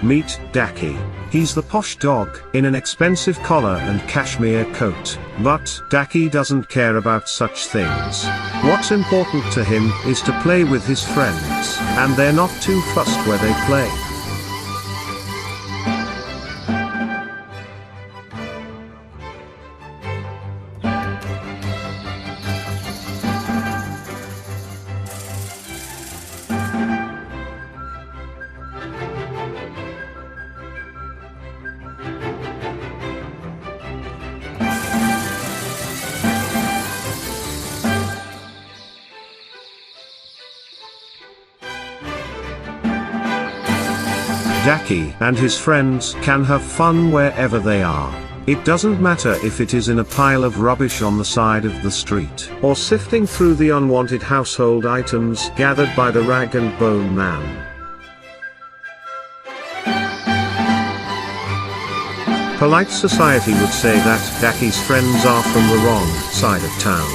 Meet Daki. He's the posh dog, in an expensive collar and cashmere coat. But Daki doesn't care about such things. What's important to him is to play with his friends, and they're not too fussed where they play. Daki and his friends can have fun wherever they are. It doesn't matter if it is in a pile of rubbish on the side of the street, or sifting through the unwanted household items gathered by the rag and bone man. Polite society would say that Daki's friends are from the wrong side of town.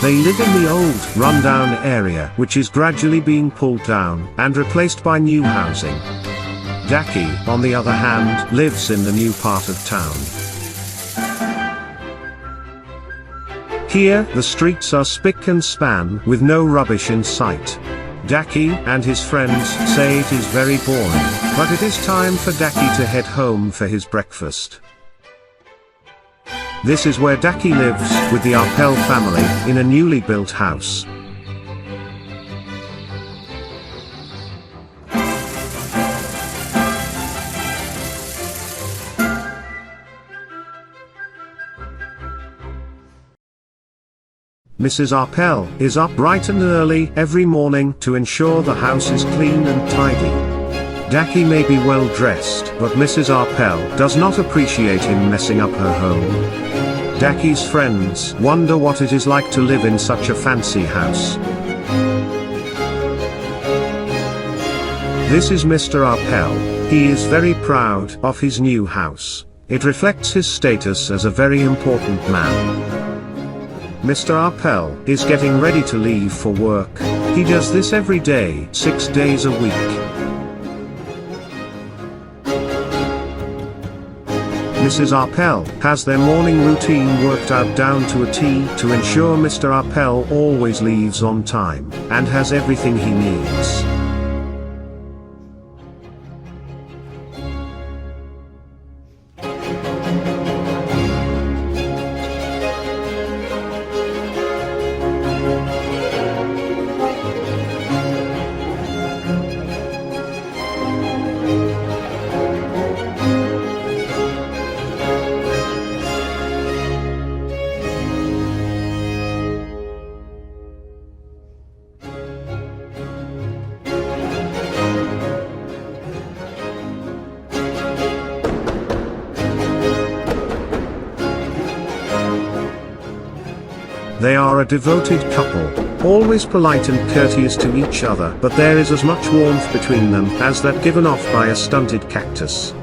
They live in the old, run-down area, which is gradually being pulled down and replaced by new housing. Daki, on the other hand, lives in the new part of town. Here, the streets are spick and span, with no rubbish in sight. Daki and his friends say it is very boring, but it is time for Daki to head home for his breakfast. This is where Daki lives, with the Arpel family, in a newly built house. Mrs. Arpel is up bright and early every morning to ensure the house is clean and tidy. Daki may be well dressed, but Mrs. Arpel does not appreciate him messing up her home. Daki's friends wonder what it is like to live in such a fancy house. This is Mr. Arpel. He is very proud of his new house. It reflects his status as a very important man. Mr. Arpel is getting ready to leave for work. He does this every day, 6 days a week. Mrs. Arpel has their morning routine worked out down to a T to ensure Mr. Arpel always leaves on time, and has everything he needs. They are a devoted couple, always polite and courteous to each other, but there is as much warmth between them as that given off by a stunted cactus.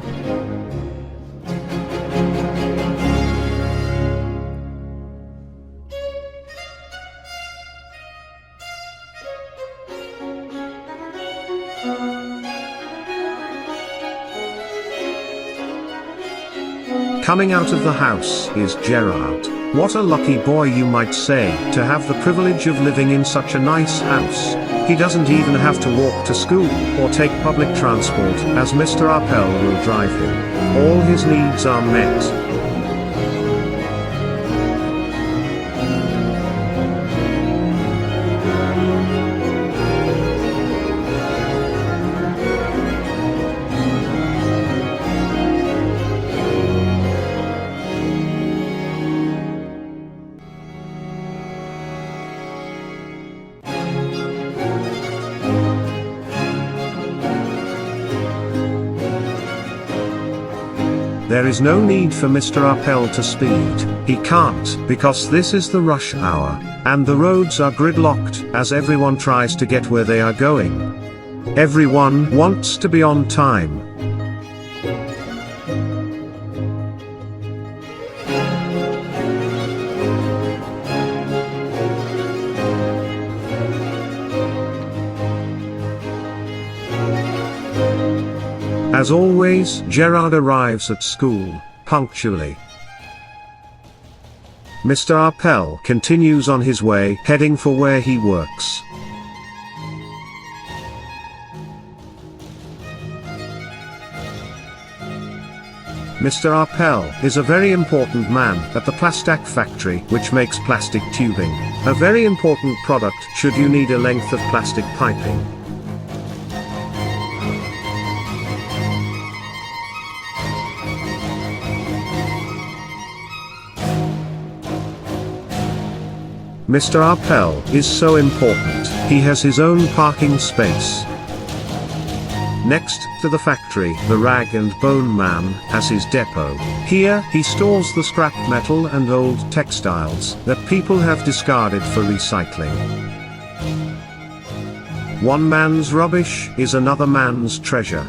Coming out of the house is Gerard. What a lucky boy, you might say, to have the privilege of living in such a nice house. He doesn't even have to walk to school, or take public transport, as Mr. Arpel will drive him. All his needs are met. There is no need for Mr. Arpel to speed. He can't, because this is the rush hour, and the roads are gridlocked as everyone tries to get where they are going. Everyone wants to be on time. As always, Gerard arrives at school, punctually. Mr. Appel continues on his way, heading for where he works. Mr. Appel is a very important man at the Plastac factory, which makes plastic tubing. A very important product should you need a length of plastic piping. Mr. Appel is so important, he has his own parking space. Next to the factory, the Rag and Bone Man has his depot. Here, he stores the scrap metal and old textiles that people have discarded for recycling. One man's rubbish is another man's treasure.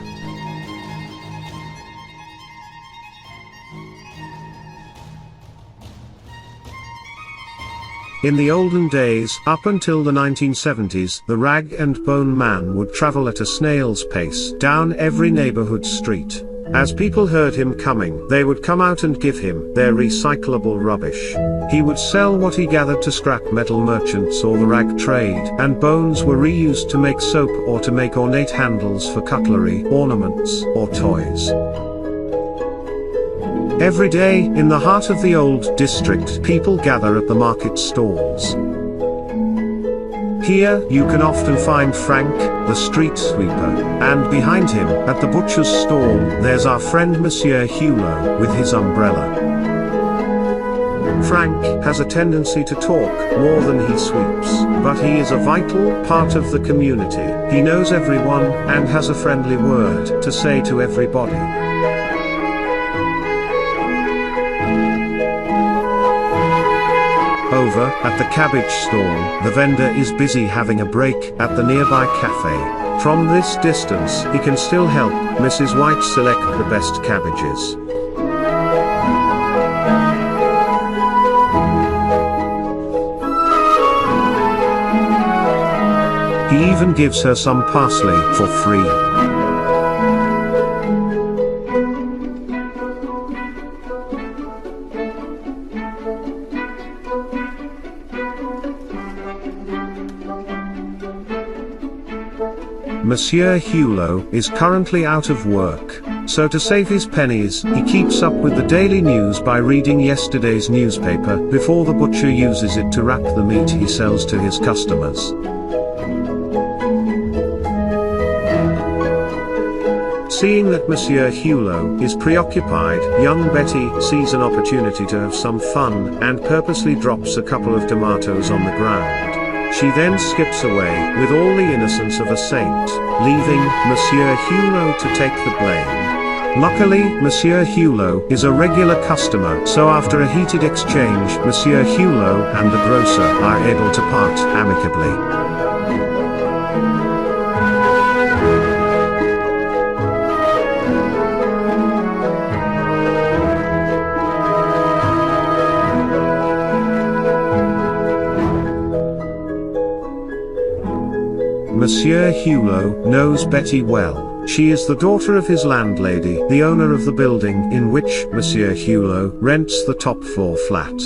In the olden days, up until the 1970s, the Rag and Bone Man would travel at a snail's pace down every neighborhood street. As people heard him coming, they would come out and give him their recyclable rubbish. He would sell what he gathered to scrap metal merchants or the rag trade, and bones were reused to make soap or to make ornate handles for cutlery, ornaments, or toys. Every day, in the heart of the old district, people gather at the market stalls. Here, you can often find Frank, the street sweeper, and behind him, at the butcher's stall, there's our friend Monsieur Hulot with his umbrella. Frank has a tendency to talk more than he sweeps, but he is a vital part of the community. He knows everyone, and has a friendly word to say to everybody. Over at the cabbage stall, the vendor is busy having a break at the nearby cafe. From this distance, he can still help Mrs. White select the best cabbages. He even gives her some parsley for free. Monsieur Hulot is currently out of work, so to save his pennies, he keeps up with the daily news by reading yesterday's newspaper before the butcher uses it to wrap the meat he sells to his customers. Seeing that Monsieur Hulot is preoccupied, young Betty sees an opportunity to have some fun, and purposely drops a couple of tomatoes on the ground. She then skips away, with all the innocence of a saint, leaving Monsieur Hulot to take the blame. Luckily, Monsieur Hulot is a regular customer, so after a heated exchange, Monsieur Hulot and the grocer are able to part amicably. Monsieur Hulot knows Betty well. She is the daughter of his landlady, the owner of the building in which Monsieur Hulot rents the top floor flat.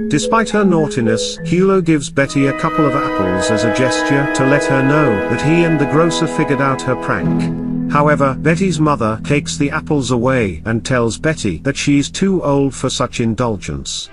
Despite her naughtiness, Hulot gives Betty a couple of apples as a gesture to let her know that he and the grocer figured out her prank. However, Betty's mother takes the apples away and tells Betty that she is too old for such indulgence.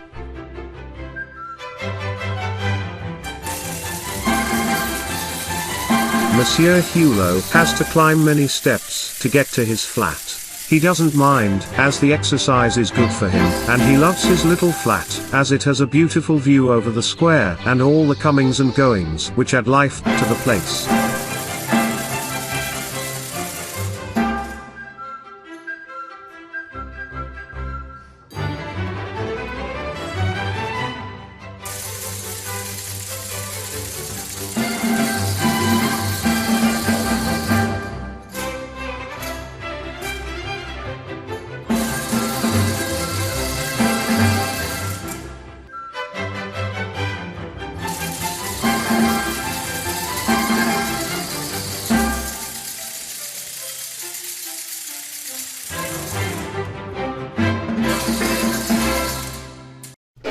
Monsieur Hulot has to climb many steps to get to his flat. He doesn't mind, as the exercise is good for him, and he loves his little flat, as it has a beautiful view over the square and all the comings and goings which add life to the place.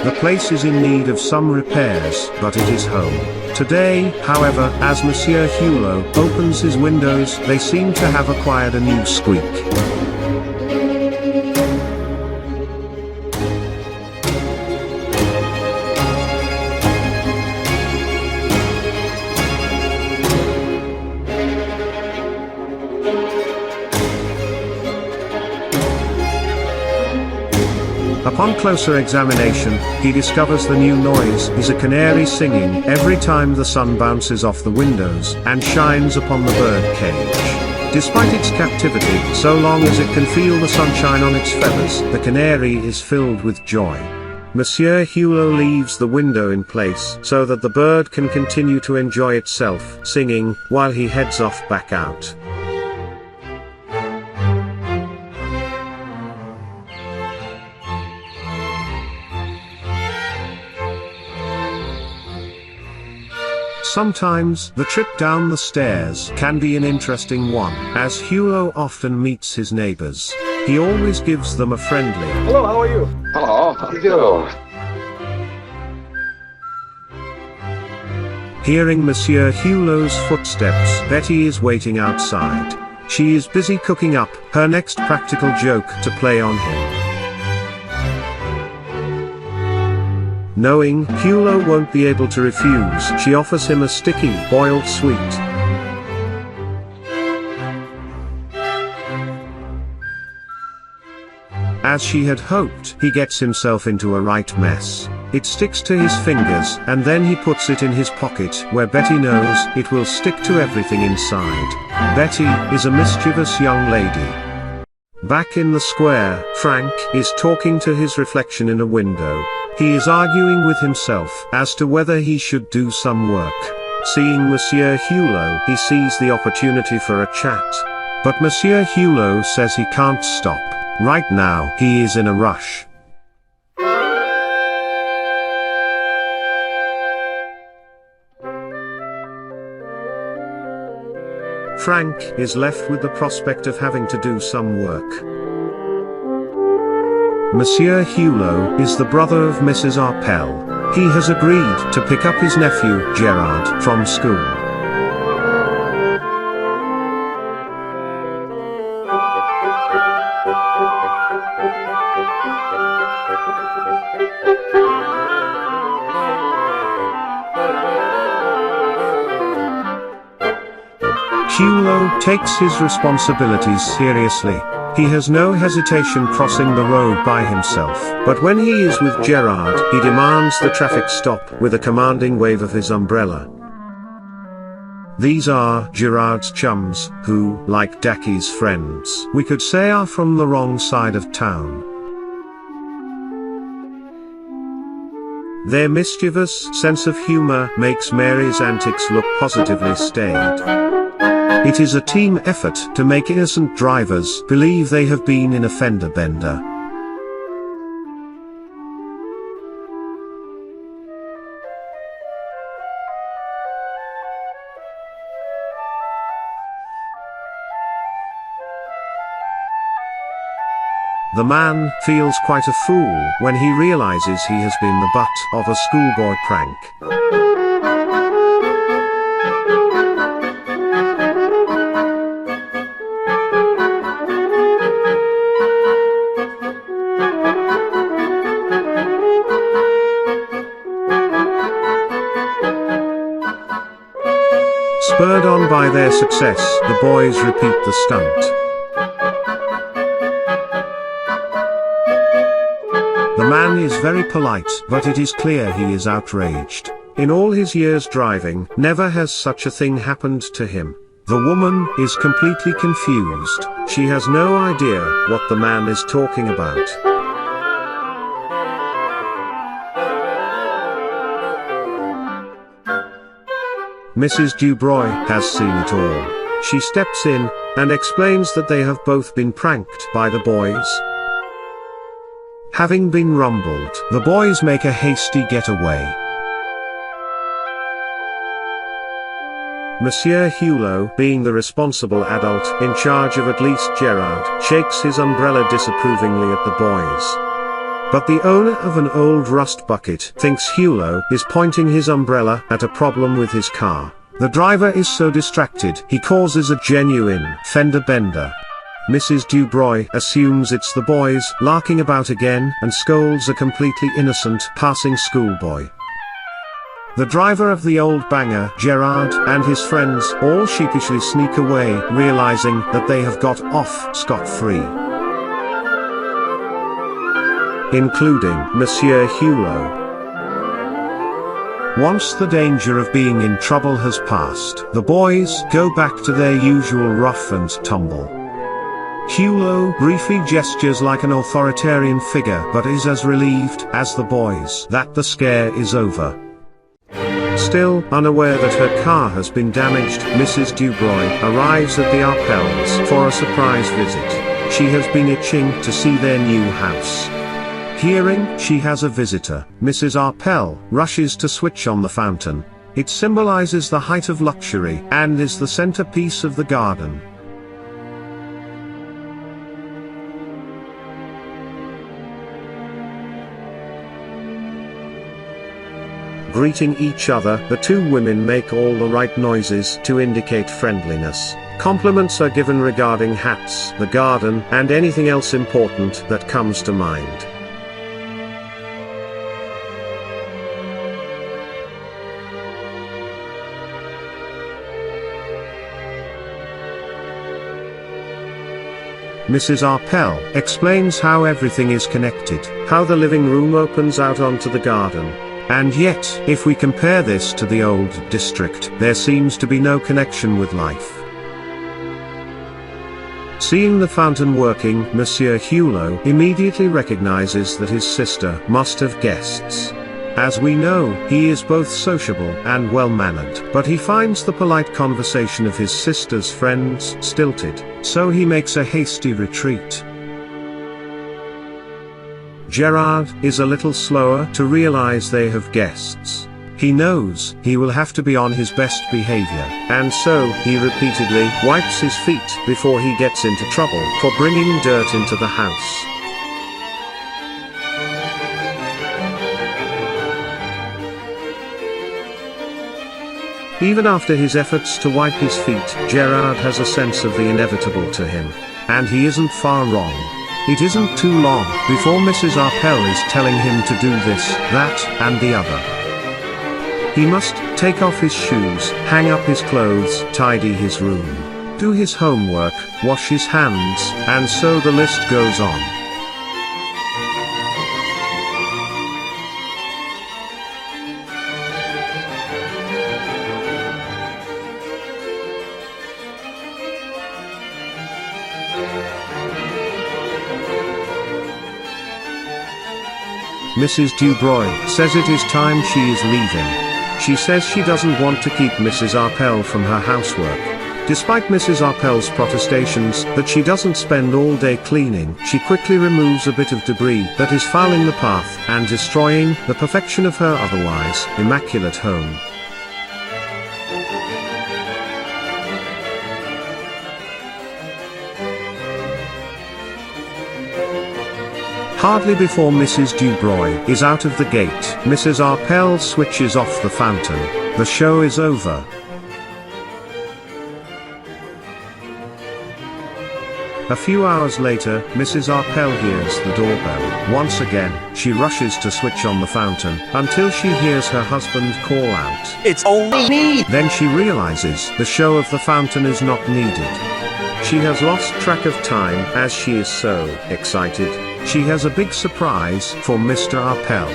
The place is in need of some repairs, but it is home. Today, however, as Monsieur Hulot opens his windows, they seem to have acquired a new squeak. Upon closer examination, he discovers the new noise is a canary singing every time the sun bounces off the windows and shines upon the bird cage. Despite its captivity, so long as it can feel the sunshine on its feathers, the canary is filled with joy. Monsieur Hulot leaves the window in place so that the bird can continue to enjoy itself, singing, while he heads off back out. Sometimes, the trip down the stairs can be an interesting one, as Hulot often meets his neighbors. He always gives them a friendly "Hello, how are you?" Hello, how do you do? Hearing Monsieur Hulot's footsteps, Betty is waiting outside. She is busy cooking up her next practical joke to play on him. Knowing Hulot won't be able to refuse, she offers him a sticky, boiled sweet. As she had hoped, he gets himself into a right mess. It sticks to his fingers, and then he puts it in his pocket, where Betty knows it will stick to everything inside. Betty is a mischievous young lady. Back in the square, Frank is talking to his reflection in a window. He is arguing with himself as to whether he should do some work. Seeing Monsieur Hulot, he sees the opportunity for a chat. But Monsieur Hulot says he can't stop. Right now, he is in a rush. Frank is left with the prospect of having to do some work. Monsieur Hulot is the brother of Mrs. Arpel. He has agreed to pick up his nephew, Gerard, from school. Hulot takes his responsibilities seriously. He has no hesitation crossing the road by himself, but when he is with Gerard, he demands the traffic stop with a commanding wave of his umbrella. These are Gerard's chums, who, like Daki's friends, we could say are from the wrong side of town. Their mischievous sense of humor makes Mary's antics look positively staid. It is a team effort to make innocent drivers believe they have been in a fender bender. The man feels quite a fool when he realizes he has been the butt of a schoolboy prank. Spurred on by their success, the boys repeat the stunt. The man is very polite, but it is clear he is outraged. In all his years driving, never has such a thing happened to him. The woman is completely confused. She has no idea what the man is talking about. Mrs. Dubroy has seen it all. She steps in and explains that they have both been pranked by the boys. Having been rumbled, the boys make a hasty getaway. Monsieur Hulot, being the responsible adult in charge of at least Gerard, shakes his umbrella disapprovingly at the boys. But the owner of an old rust bucket thinks Hulot is pointing his umbrella at a problem with his car. The driver is so distracted he causes a genuine fender bender. Mrs. Dubroy assumes it's the boys larking about again and scolds a completely innocent passing schoolboy. The driver of the old banger, Gerard, and his friends all sheepishly sneak away, realizing that they have got off scot-free. Including Monsieur Hulot. Once the danger of being in trouble has passed, the boys go back to their usual rough and tumble. Hulot briefly gestures like an authoritarian figure but is as relieved as the boys that the scare is over. Still, unaware that her car has been damaged, Mrs. Dubroy arrives at the Arpels for a surprise visit. She has been itching to see their new house. Hearing she has a visitor, Mrs. Arpel rushes to switch on the fountain. It symbolizes the height of luxury and is the centerpiece of the garden. Greeting each other, the two women make all the right noises to indicate friendliness. Compliments are given regarding hats, the garden, and anything else important that comes to mind. Mrs. Arpel explains how everything is connected, how the living room opens out onto the garden. And yet, if we compare this to the old district, there seems to be no connection with life. Seeing the fountain working, Monsieur Hulot immediately recognizes that his sister must have guests. As we know, he is both sociable and well-mannered, but he finds the polite conversation of his sister's friends stilted, so he makes a hasty retreat. Gerard is a little slower to realize they have guests. He knows he will have to be on his best behavior, and so he repeatedly wipes his feet before he gets into trouble for bringing dirt into the house. Even after his efforts to wipe his feet, Gerard has a sense of the inevitable to him. And he isn't far wrong. It isn't too long before Mrs. Arpel is telling him to do this, that, and the other. He must take off his shoes, hang up his clothes, tidy his room, do his homework, wash his hands, and so the list goes on. Mrs. Dubroy says it is time she is leaving. She says she doesn't want to keep Mrs. Arpel from her housework. Despite Mrs. Arpel's protestations that she doesn't spend all day cleaning, she quickly removes a bit of debris that is fouling the path and destroying the perfection of her otherwise immaculate home. Hardly before Mrs. Dubroy is out of the gate, Mrs. Arpel switches off the fountain. The show is over. A few hours later, Mrs. Arpel hears the doorbell. Once again, she rushes to switch on the fountain, until she hears her husband call out, "It's only me!" Then she realizes the show of the fountain is not needed. She has lost track of time as she is so excited. She has a big surprise for Mr. Arpel.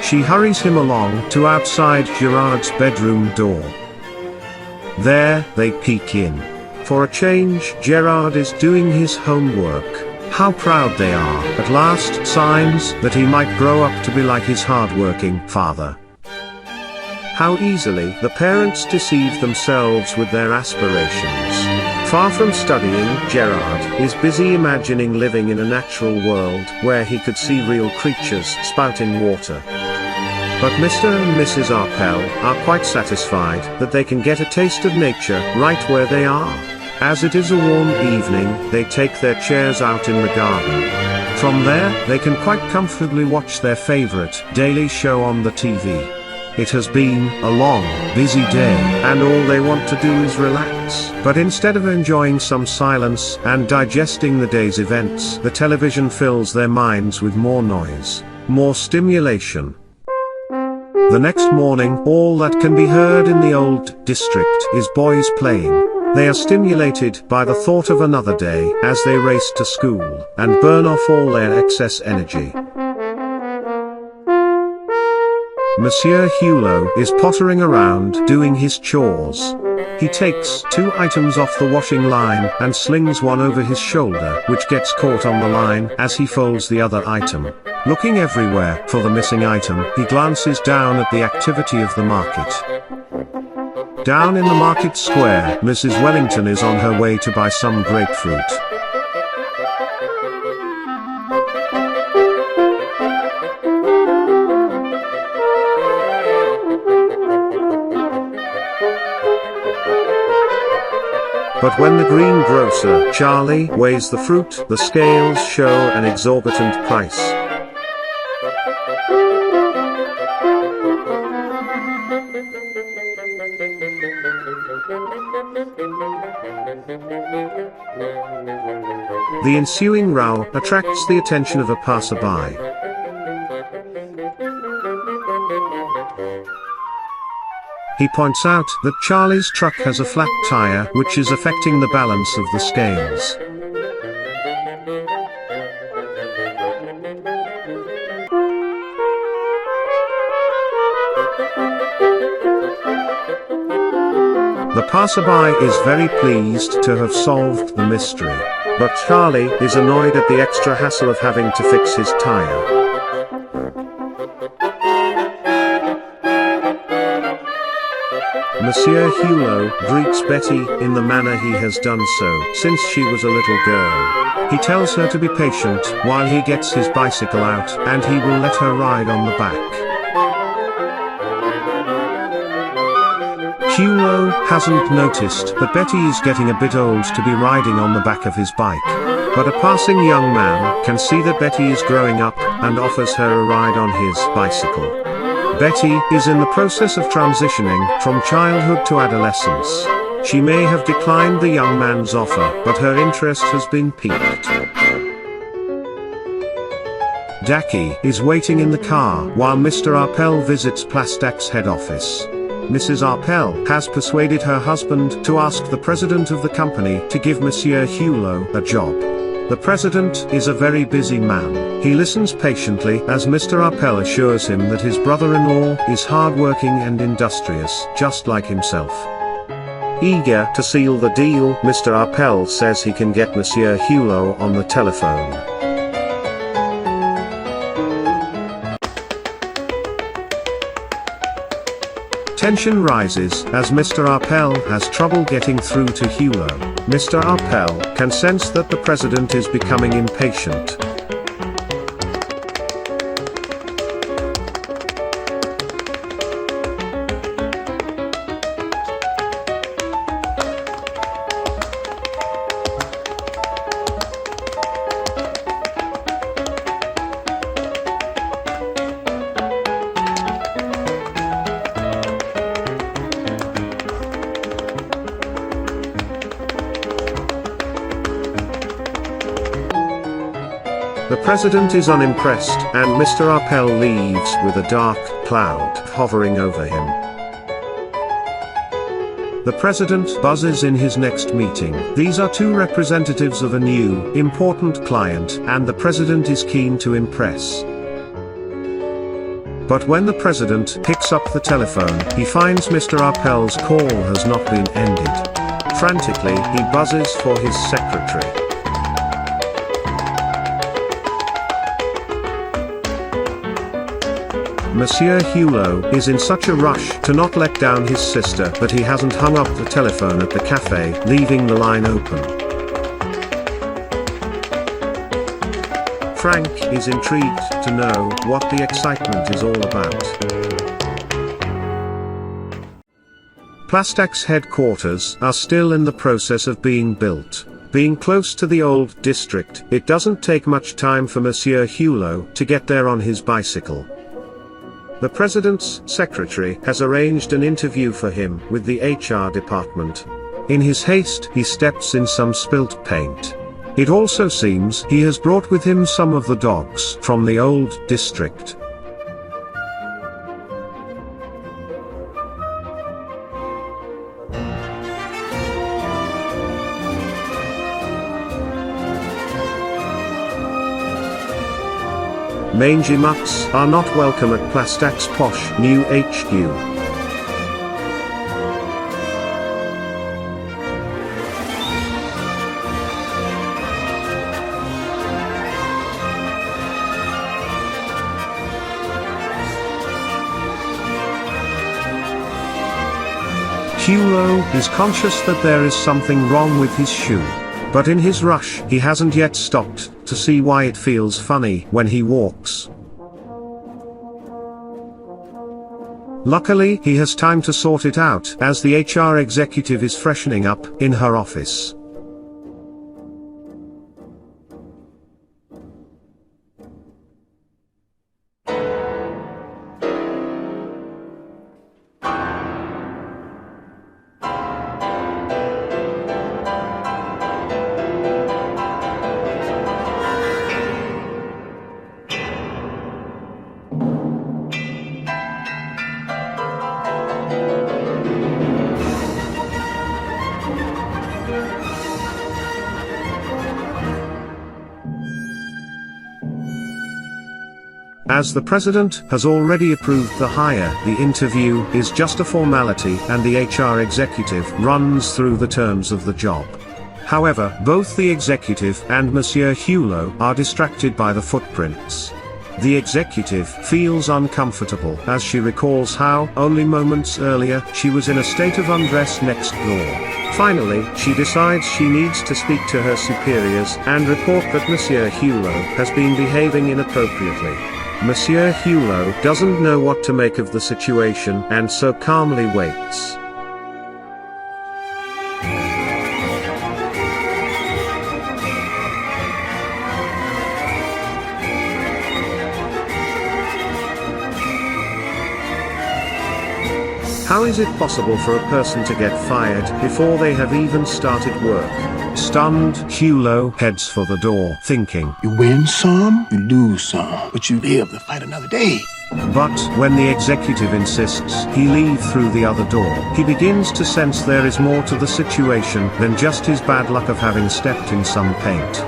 She hurries him along to outside Gerard's bedroom door. There, they peek in. For a change, Gerard is doing his homework. How proud they are, at last, signs that he might grow up to be like his hard-working father. How easily the parents deceive themselves with their aspirations. Far from studying, Gerard is busy imagining living in a natural world where he could see real creatures spouting water. But Mr. and Mrs. Arpel are quite satisfied that they can get a taste of nature right where they are. As it is a warm evening, they take their chairs out in the garden. From there, they can quite comfortably watch their favorite daily show on the TV. It has been a long, busy day, and all they want to do is relax. But instead of enjoying some silence and digesting the day's events, the television fills their minds with more noise, more stimulation. The next morning, all that can be heard in the old district is boys playing. They are stimulated by the thought of another day as they race to school and burn off all their excess energy. Monsieur Hulot is pottering around doing his chores. He takes 2 items off the washing line and slings one over his shoulder, which gets caught on the line as he folds the other item. Looking everywhere for the missing item, he glances down at the activity of the market. Down in the market square, Mrs. Wellington is on her way to buy some grapefruit. But when the greengrocer, Charlie, weighs the fruit, the scales show an exorbitant price. The ensuing row attracts the attention of a passerby. He points out that Charlie's truck has a flat tire which is affecting the balance of the scales. The passerby is very pleased to have solved the mystery, but Charlie is annoyed at the extra hassle of having to fix his tire. Monsieur Hulot greets Betty in the manner he has done so since she was a little girl. He tells her to be patient while he gets his bicycle out, and he will let her ride on the back. Hulot hasn't noticed that Betty is getting a bit old to be riding on the back of his bike. But a passing young man can see that Betty is growing up and offers her a ride on his bicycle. Betty is in the process of transitioning from childhood to adolescence. She may have declined the young man's offer, but her interest has been piqued. Daki is waiting in the car while Mr. Arpel visits Plastak's head office. Mrs. Arpel has persuaded her husband to ask the president of the company to give Monsieur Hulot a job. The president is a very busy man. He listens patiently as Mr. Arpel assures him that his brother-in-law is hardworking and industrious, just like himself. Eager to seal the deal, Mr. Arpel says he can get Monsieur Hulot on the telephone. Tension rises as Mr. Arpel has trouble getting through to Hulot. Mr. Arpel can sense that the president is becoming impatient. The president is unimpressed, and Mr. Arpel leaves with a dark cloud hovering over him. The president buzzes in his next meeting. These are 2 representatives of a new, important client, and the president is keen to impress. But when the president picks up the telephone, he finds Mr. Arpel's call has not been ended. Frantically, he buzzes for his secretary. Monsieur Hulot is in such a rush to not let down his sister that he hasn't hung up the telephone at the cafe, leaving the line open. Frank is intrigued to know what the excitement is all about. Plastak's headquarters are still in the process of being built. Being close to the old district, it doesn't take much time for Monsieur Hulot to get there on his bicycle. The president's secretary has arranged an interview for him with the HR department. In his haste, he steps in some spilt paint. It also seems he has brought with him some of the dogs from the old district. Mangy mutts are not welcome at Plastak's posh new HQ. Hulot is conscious that there is something wrong with his shoe. But in his rush, he hasn't yet stopped to see why it feels funny when he walks. Luckily, he has time to sort it out as the HR executive is freshening up in her office. As the president has already approved the hire, the interview is just a formality and the HR executive runs through the terms of the job. However, both the executive and Monsieur Hulot are distracted by the footprints. The executive feels uncomfortable as she recalls how, only moments earlier, she was in a state of undress next door. Finally, she decides she needs to speak to her superiors and report that Monsieur Hulot has been behaving inappropriately. Monsieur Hulot doesn't know what to make of the situation and so calmly waits. How is it possible for a person to get fired before they have even started work? Stunned, Hulot heads for the door, thinking, You win some, you lose some, but you live to fight another day. But when the executive insists he leave through the other door, he begins to sense there is more to the situation than just his bad luck of having stepped in some paint.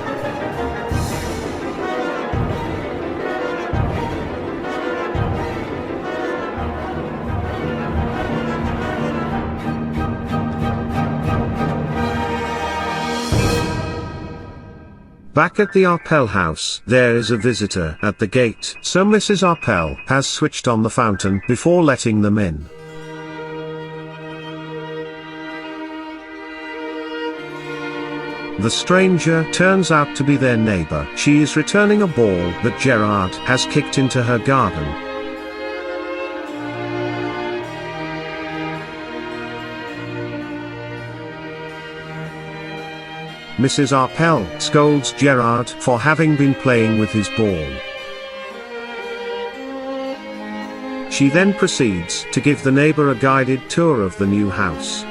Back at the Arpel house, there is a visitor at the gate, so Mrs. Arpel has switched on the fountain before letting them in. The stranger turns out to be their neighbor. She is returning a ball that Gerard has kicked into her garden. Mrs. Arpel scolds Gerard for having been playing with his ball. She then proceeds to give the neighbor a guided tour of the new house.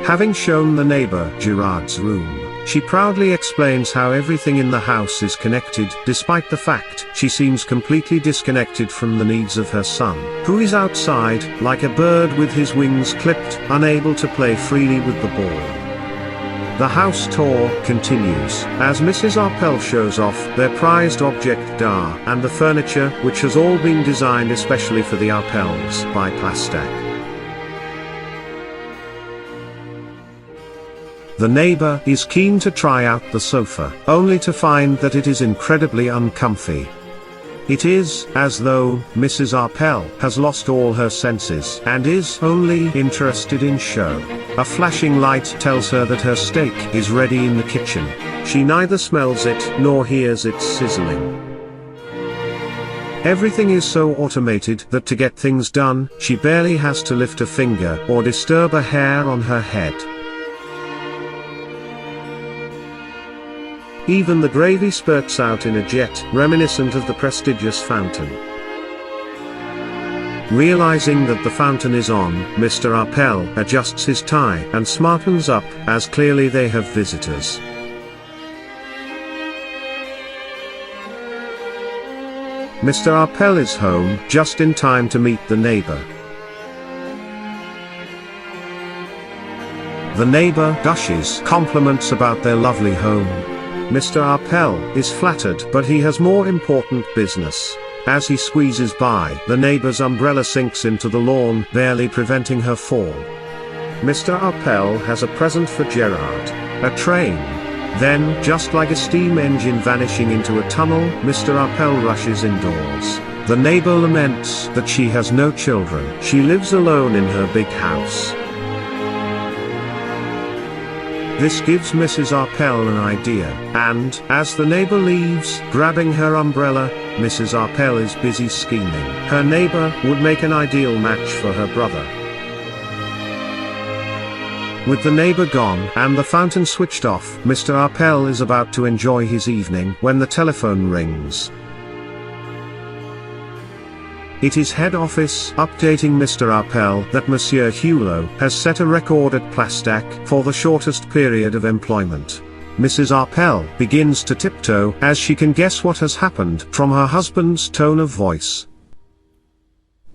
Having shown the neighbor Gerard's room, she proudly explains how everything in the house is connected, despite the fact she seems completely disconnected from the needs of her son, who is outside, like a bird with his wings clipped, unable to play freely with the ball. The house tour continues, as Mrs. Arpel shows off their prized object d'art and the furniture, which has all been designed especially for the Arpels by Plastak. The neighbor is keen to try out the sofa, only to find that it is incredibly uncomfy. It is as though Mrs. Arpel has lost all her senses and is only interested in show. A flashing light tells her that her steak is ready in the kitchen. She neither smells it nor hears it sizzling. Everything is so automated that to get things done, she barely has to lift a finger or disturb a hair on her head. Even the gravy spurts out in a jet, reminiscent of the prestigious fountain. Realizing that the fountain is on, Mr. Arpel adjusts his tie and smartens up, as clearly they have visitors. Mr. Arpel is home, just in time to meet the neighbor. The neighbor gushes compliments about their lovely home. Mr. Arpel is flattered, but he has more important business. As he squeezes by, the neighbor's umbrella sinks into the lawn, barely preventing her fall. Mr. Arpel has a present for Gerard, a train. Then, just like a steam engine vanishing into a tunnel, Mr. Arpel rushes indoors. The neighbor laments that she has no children. She lives alone in her big house. This gives Mrs. Arpel an idea, and, as the neighbor leaves, grabbing her umbrella, Mrs. Arpel is busy scheming. Her neighbor would make an ideal match for her brother. With the neighbor gone, and the fountain switched off, Mr. Arpel is about to enjoy his evening, when the telephone rings. It is head office, updating Mr. Arpel that Monsieur Hulot has set a record at Plastac for the shortest period of employment. Mrs. Arpel begins to tiptoe, as she can guess what has happened from her husband's tone of voice.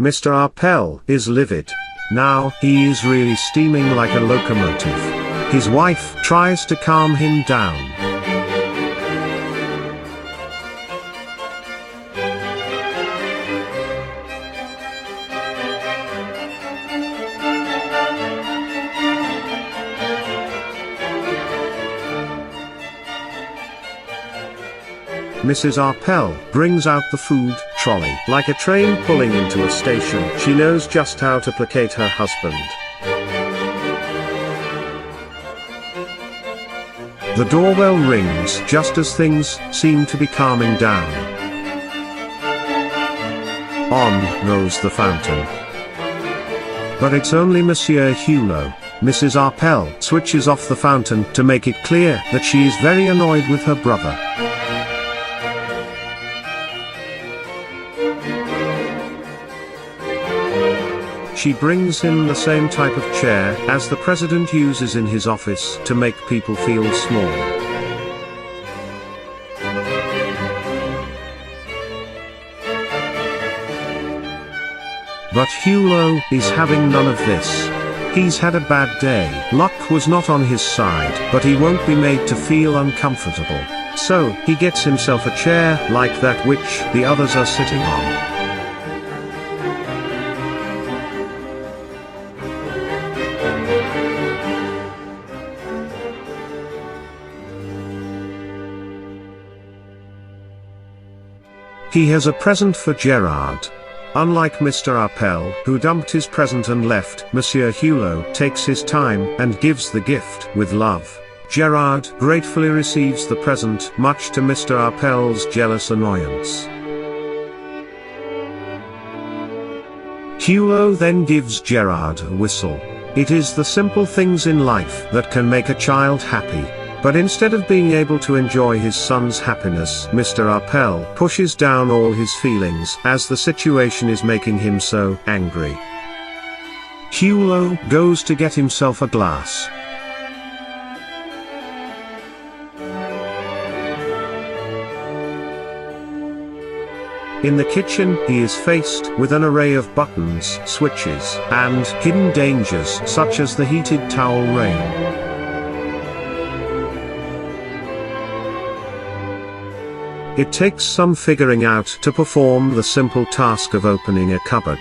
Mr. Arpel is livid. Now, he is really steaming like a locomotive. His wife tries to calm him down. Mrs. Arpel brings out the food trolley. Like a train pulling into a station, she knows just how to placate her husband. The doorbell rings just as things seem to be calming down. On goes the fountain. But it's only Monsieur Hulot. Mrs. Arpel switches off the fountain to make it clear that she is very annoyed with her brother. She brings him the same type of chair as the president uses in his office to make people feel small. But Hulot is having none of this. He's had a bad day. Luck was not on his side, but he won't be made to feel uncomfortable. So, he gets himself a chair like that which the others are sitting on. He has a present for Gerard. Unlike Mr. Arpel, who dumped his present and left, Monsieur Hulot takes his time and gives the gift with love. Gerard gratefully receives the present, much to Mr. Arpel's jealous annoyance. Hulot then gives Gerard a whistle. It is the simple things in life that can make a child happy. But instead of being able to enjoy his son's happiness, Mr. Arpel pushes down all his feelings, as the situation is making him so angry. Hulot goes to get himself a glass. In the kitchen, he is faced with an array of buttons, switches, and hidden dangers such as the heated towel rain. It takes some figuring out to perform the simple task of opening a cupboard.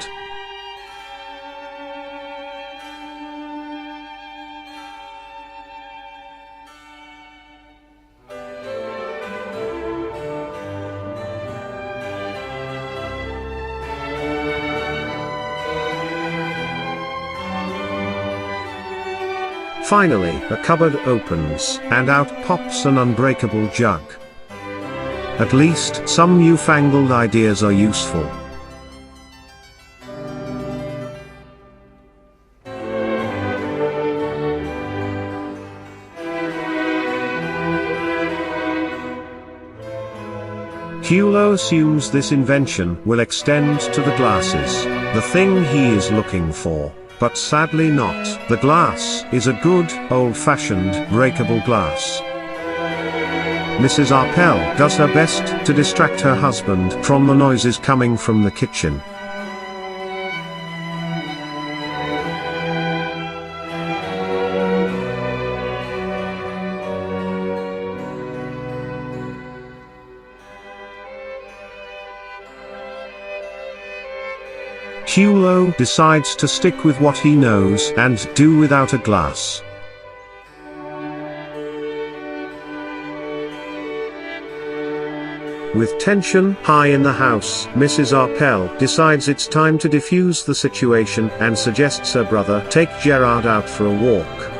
Finally, a cupboard opens, and out pops an unbreakable jug. At least, some newfangled ideas are useful. Hulo assumes this invention will extend to the glasses, the thing he is looking for, but sadly not. The glass is a good, old-fashioned, breakable glass. Mrs. Arpel does her best to distract her husband from the noises coming from the kitchen. Hulo decides to stick with what he knows and do without a glass. With tension high in the house, Mrs. Arpel decides it's time to defuse the situation and suggests her brother take Gerard out for a walk.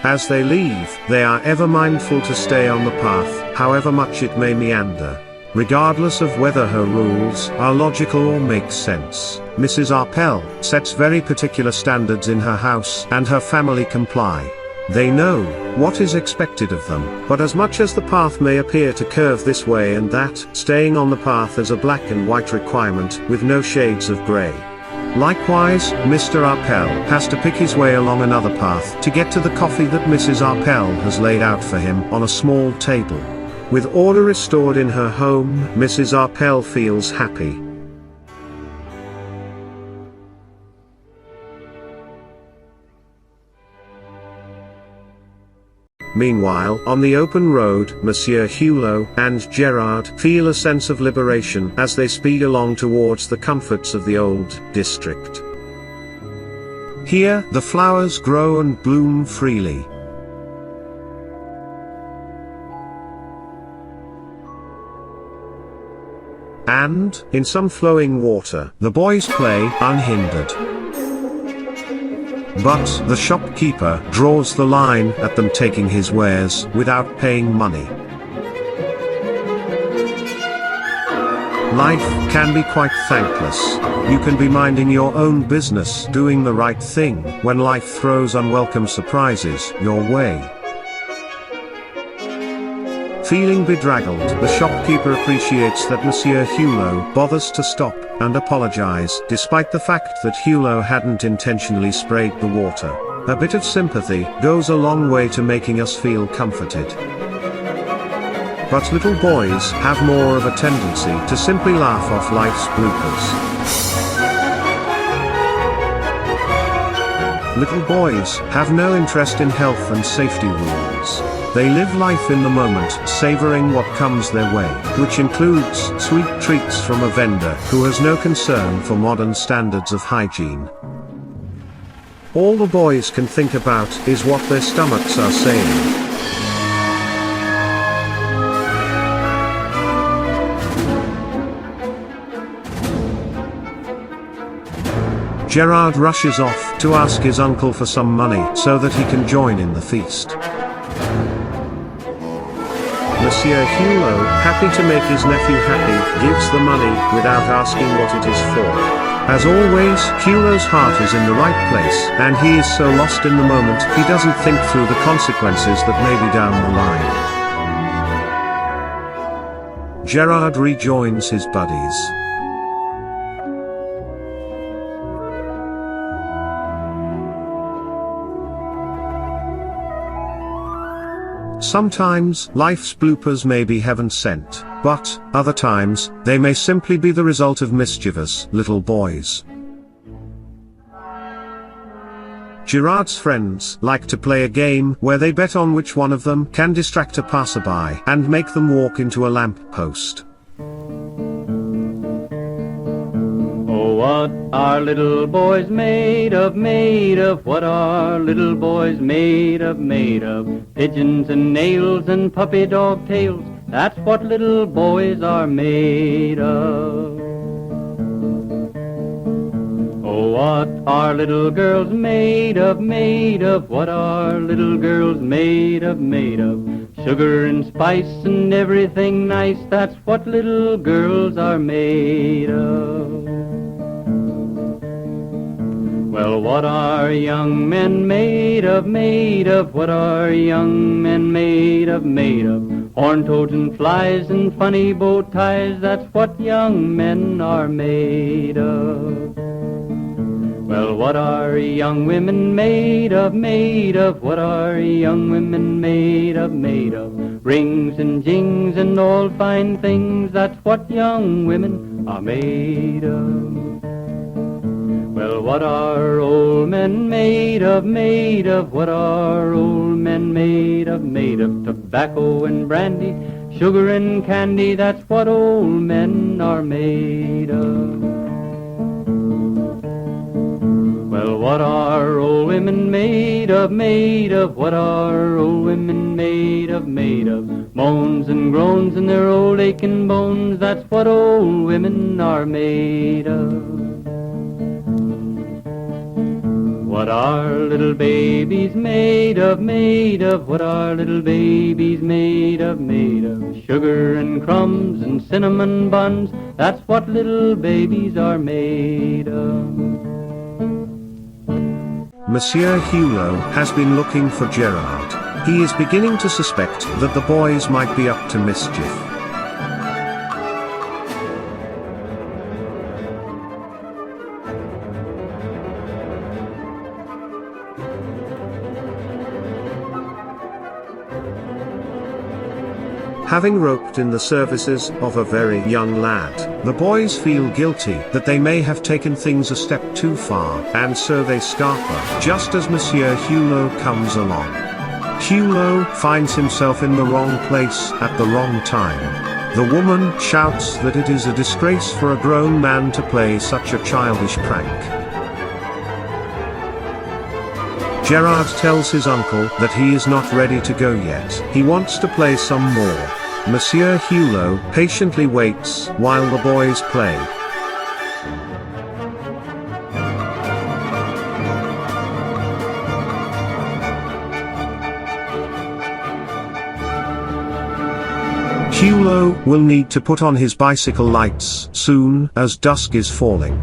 As they leave, they are ever mindful to stay on the path, however much it may meander. Regardless of whether her rules are logical or make sense, Mrs. Arpel sets very particular standards in her house and her family comply. They know what is expected of them, but as much as the path may appear to curve this way and that, staying on the path is a black and white requirement with no shades of grey. Likewise, Mr. Arpel has to pick his way along another path to get to the coffee that Mrs. Arpel has laid out for him on a small table. With order restored in her home, Mrs. Arpel feels happy. Meanwhile, on the open road, Monsieur Hulo and Gerard feel a sense of liberation as they speed along towards the comforts of the old district. Here, the flowers grow and bloom freely. And, in some flowing water, the boys play unhindered. But, the shopkeeper draws the line at them taking his wares without paying money. Life can be quite thankless. You can be minding your own business, doing the right thing, when life throws unwelcome surprises your way. Feeling bedraggled, the shopkeeper appreciates that Monsieur Hulo bothers to stop and apologize, despite the fact that Hulo hadn't intentionally sprayed the water. A bit of sympathy goes a long way to making us feel comforted. But little boys have more of a tendency to simply laugh off life's bloopers. Little boys have no interest in health and safety rules. They live life in the moment, savoring what comes their way, which includes sweet treats from a vendor who has no concern for modern standards of hygiene. All the boys can think about is what their stomachs are saying. Gerard rushes off to ask his uncle for some money so that he can join in the feast. Monsieur Hulo, happy to make his nephew happy, gives the money without asking what it is for. As always, Hulo's heart is in the right place, and he is so lost in the moment, he doesn't think through the consequences that may be down the line. Gerard rejoins his buddies. Sometimes, life's bloopers may be heaven-sent, but, other times, they may simply be the result of mischievous little boys. Gerard's friends like to play a game where they bet on which one of them can distract a passerby and make them walk into a lamp post. Oh, what are little boys made of, what are little boys made of, pigeons and nails and puppy dog tails, That's what little boys are made of. Oh, what are little girls made of, made of? What are little girls made of, made of? Sugar and spice and everything nice, that's what little girls are made of. Well, what are young men made of, made of? What are young men made of, made of? Horned toads and flies and funny bow ties, that's what young men are made of. Well, what are young women made of, made of? What are young women made of, made of? Rings and jings and all fine things, that's what young women are made of. Well, what are old men made of, made of? What are old men made of, made of? Tobacco and brandy, sugar and candy, that's what old men are made of. Well, what are old women made of, made of? What are old women made of, made of? Moans and groans in their old aching bones, that's what old women are made of. What are little babies made of, made of? What are little babies made of, made of? Sugar and crumbs and cinnamon buns, that's what little babies are made of. Monsieur Hulot has been looking for Gerard. He is beginning to suspect that the boys might be up to mischief. Having roped in the services of a very young lad, the boys feel guilty that they may have taken things a step too far, and so they scarper just as Monsieur Hulot comes along. Hulot finds himself in the wrong place at the wrong time. The woman shouts that it is a disgrace for a grown man to play such a childish prank. Gerard tells his uncle that he is not ready to go yet. He wants to play some more. Monsieur Hulot patiently waits while the boys play. Hulot will need to put on his bicycle lights soon as dusk is falling.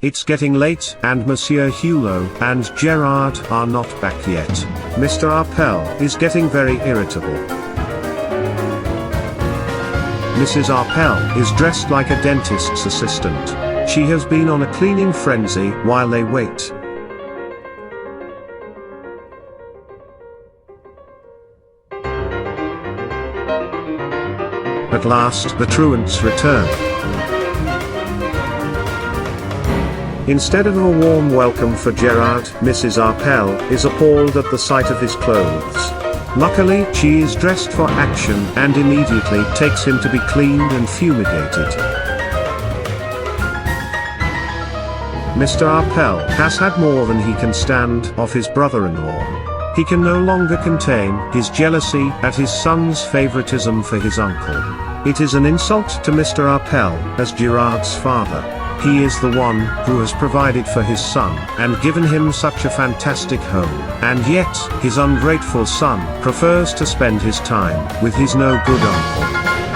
It's getting late, and Monsieur Hulot and Gerard are not back yet. Mr. Arpel is getting very irritable. Mrs. Arpel is dressed like a dentist's assistant. She has been on a cleaning frenzy while they wait. At last, the truants return. Instead of a warm welcome for Gerard, Mrs. Arpel is appalled at the sight of his clothes. Luckily, she is dressed for action and immediately takes him to be cleaned and fumigated. Mr. Arpel has had more than he can stand of his brother-in-law. He can no longer contain his jealousy at his son's favoritism for his uncle. It is an insult to Mr. Arpel as Gerard's father. He is the one who has provided for his son and given him such a fantastic home, and yet, his ungrateful son prefers to spend his time with his no-good uncle.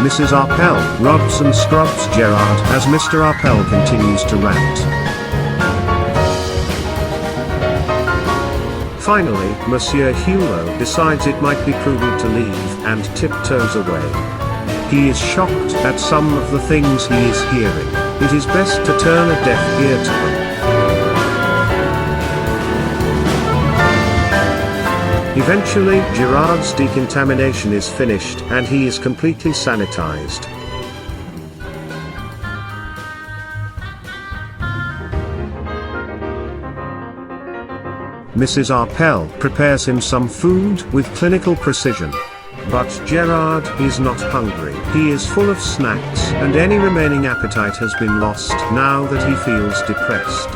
Mrs. Arpel rubs and scrubs Gerard as Mr. Arpel continues to rant. Finally, Monsieur Hulot decides it might be prudent to leave and tiptoes away. He is shocked at some of the things he is hearing. It is best to turn a deaf ear to them. Eventually, Gerard's decontamination is finished and he is completely sanitized. Mrs. Arpel prepares him some food with clinical precision. But Gerard is not hungry. He is full of snacks, and any remaining appetite has been lost now that he feels depressed.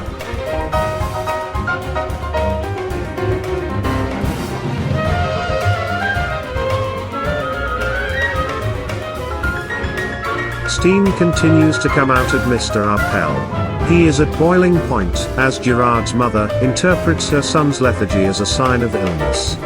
steam continues to come out of Mr. Appel. He is at boiling point, as Gerard's mother interprets her son's lethargy as a sign of illness.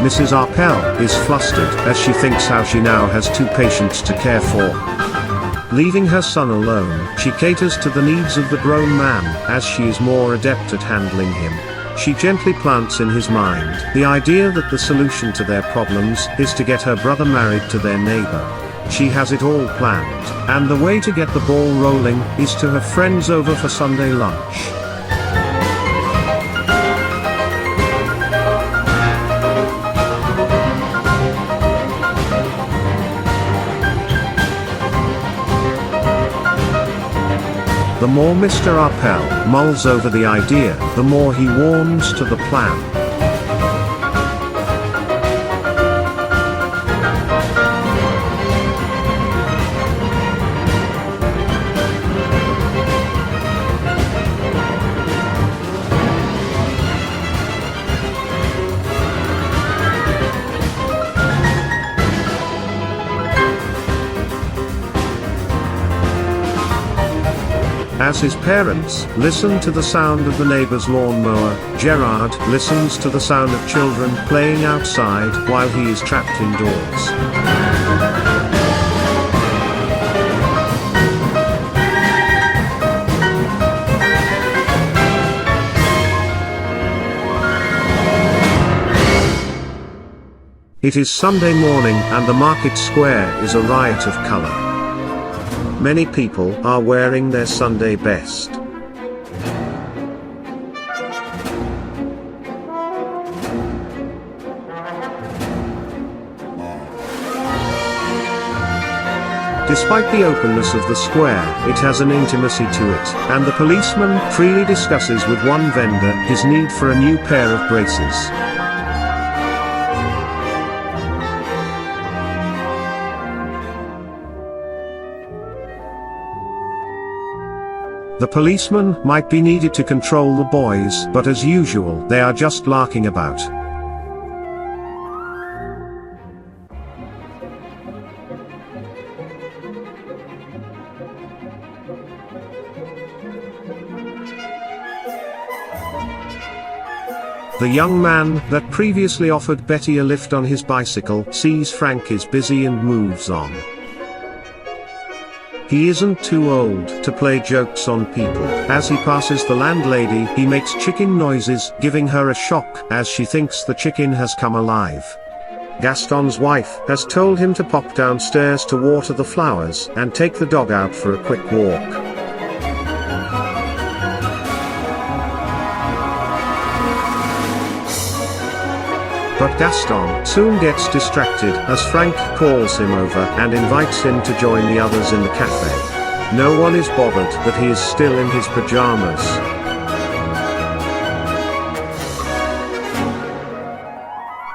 Mrs. Appel is flustered as she thinks how she now has 2 patients to care for. Leaving her son alone, she caters to the needs of the grown man, as she is more adept at handling him. She gently plants in his mind the idea that the solution to their problems is to get her brother married to their neighbor. She has it all planned, and the way to get the ball rolling is to have friends over for Sunday lunch. The more Mr. Appel mulls over the idea, the more he warms to the plan. As his parents listen to the sound of the neighbor's lawnmower, Gerard listens to the sound of children playing outside while he is trapped indoors. It is Sunday morning and the market square is a riot of color. Many people are wearing their Sunday best. Despite the openness of the square, it has an intimacy to it, and the policeman freely discusses with one vendor his need for a new pair of braces. The policeman might be needed to control the boys, but as usual, they are just larking about. The young man that previously offered Betty a lift on his bicycle sees Frank is busy and moves on. He isn't too old to play jokes on people. As he passes the landlady, he makes chicken noises, giving her a shock as she thinks the chicken has come alive. Gaston's wife has told him to pop downstairs to water the flowers and take the dog out for a quick walk. But Gaston soon gets distracted as Frank calls him over and invites him to join the others in the cafe. No one is bothered that he is still in his pajamas.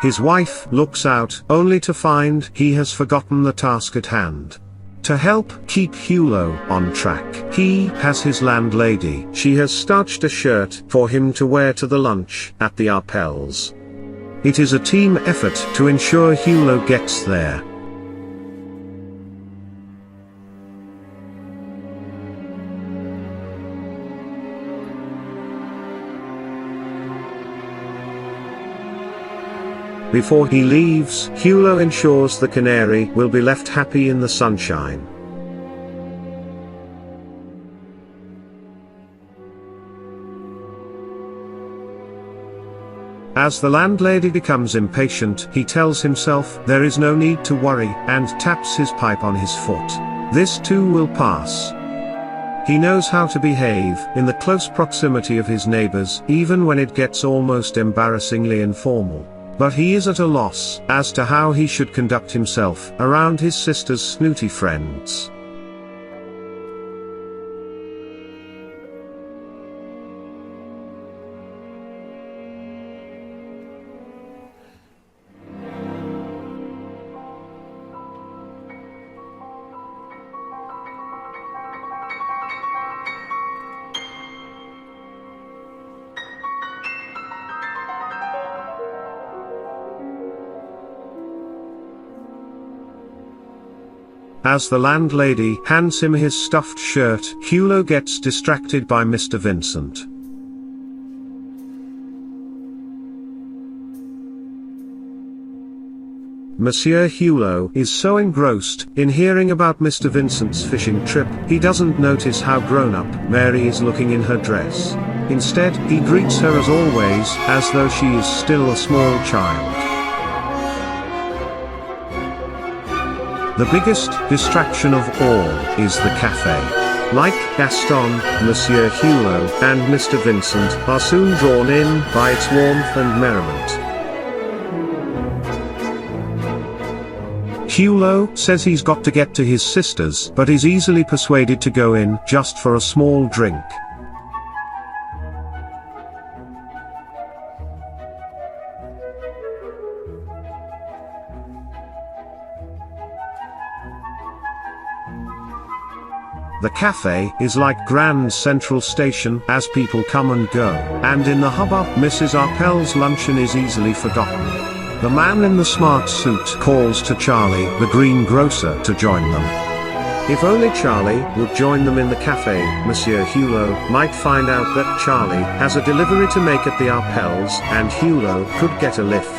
His wife looks out, only to find he has forgotten the task at hand. To help keep Hulot on track, he has his landlady. She has starched a shirt for him to wear to the lunch at the Appels. It is a team effort to ensure Hulot gets there. Before he leaves, Hulot ensures the canary will be left happy in the sunshine. As the landlady becomes impatient, he tells himself there is no need to worry, and taps his pipe on his foot. This too will pass. He knows how to behave in the close proximity of his neighbors, even when it gets almost embarrassingly informal. But he is at a loss as to how he should conduct himself around his sister's snooty friends. As the landlady hands him his stuffed shirt, Hulot gets distracted by Mr. Vincent. Monsieur Hulot is so engrossed in hearing about Mr. Vincent's fishing trip, he doesn't notice how grown-up Mary is looking in her dress. Instead, he greets her as always, as though she is still a small child. The biggest distraction of all is the cafe. Like Gaston, Monsieur Hulot and Mr. Vincent are soon drawn in by its warmth and merriment. Hulot says he's got to get to his sister's, but is easily persuaded to go in just for a small drink. The cafe is like Grand Central Station as people come and go, and in the hubbub Mrs. Arpel's luncheon is easily forgotten. The man in the smart suit calls to Charlie, the greengrocer, to join them. If only Charlie would join them in the cafe, Monsieur Hulot might find out that Charlie has a delivery to make at the Arpels and Hulot could get a lift.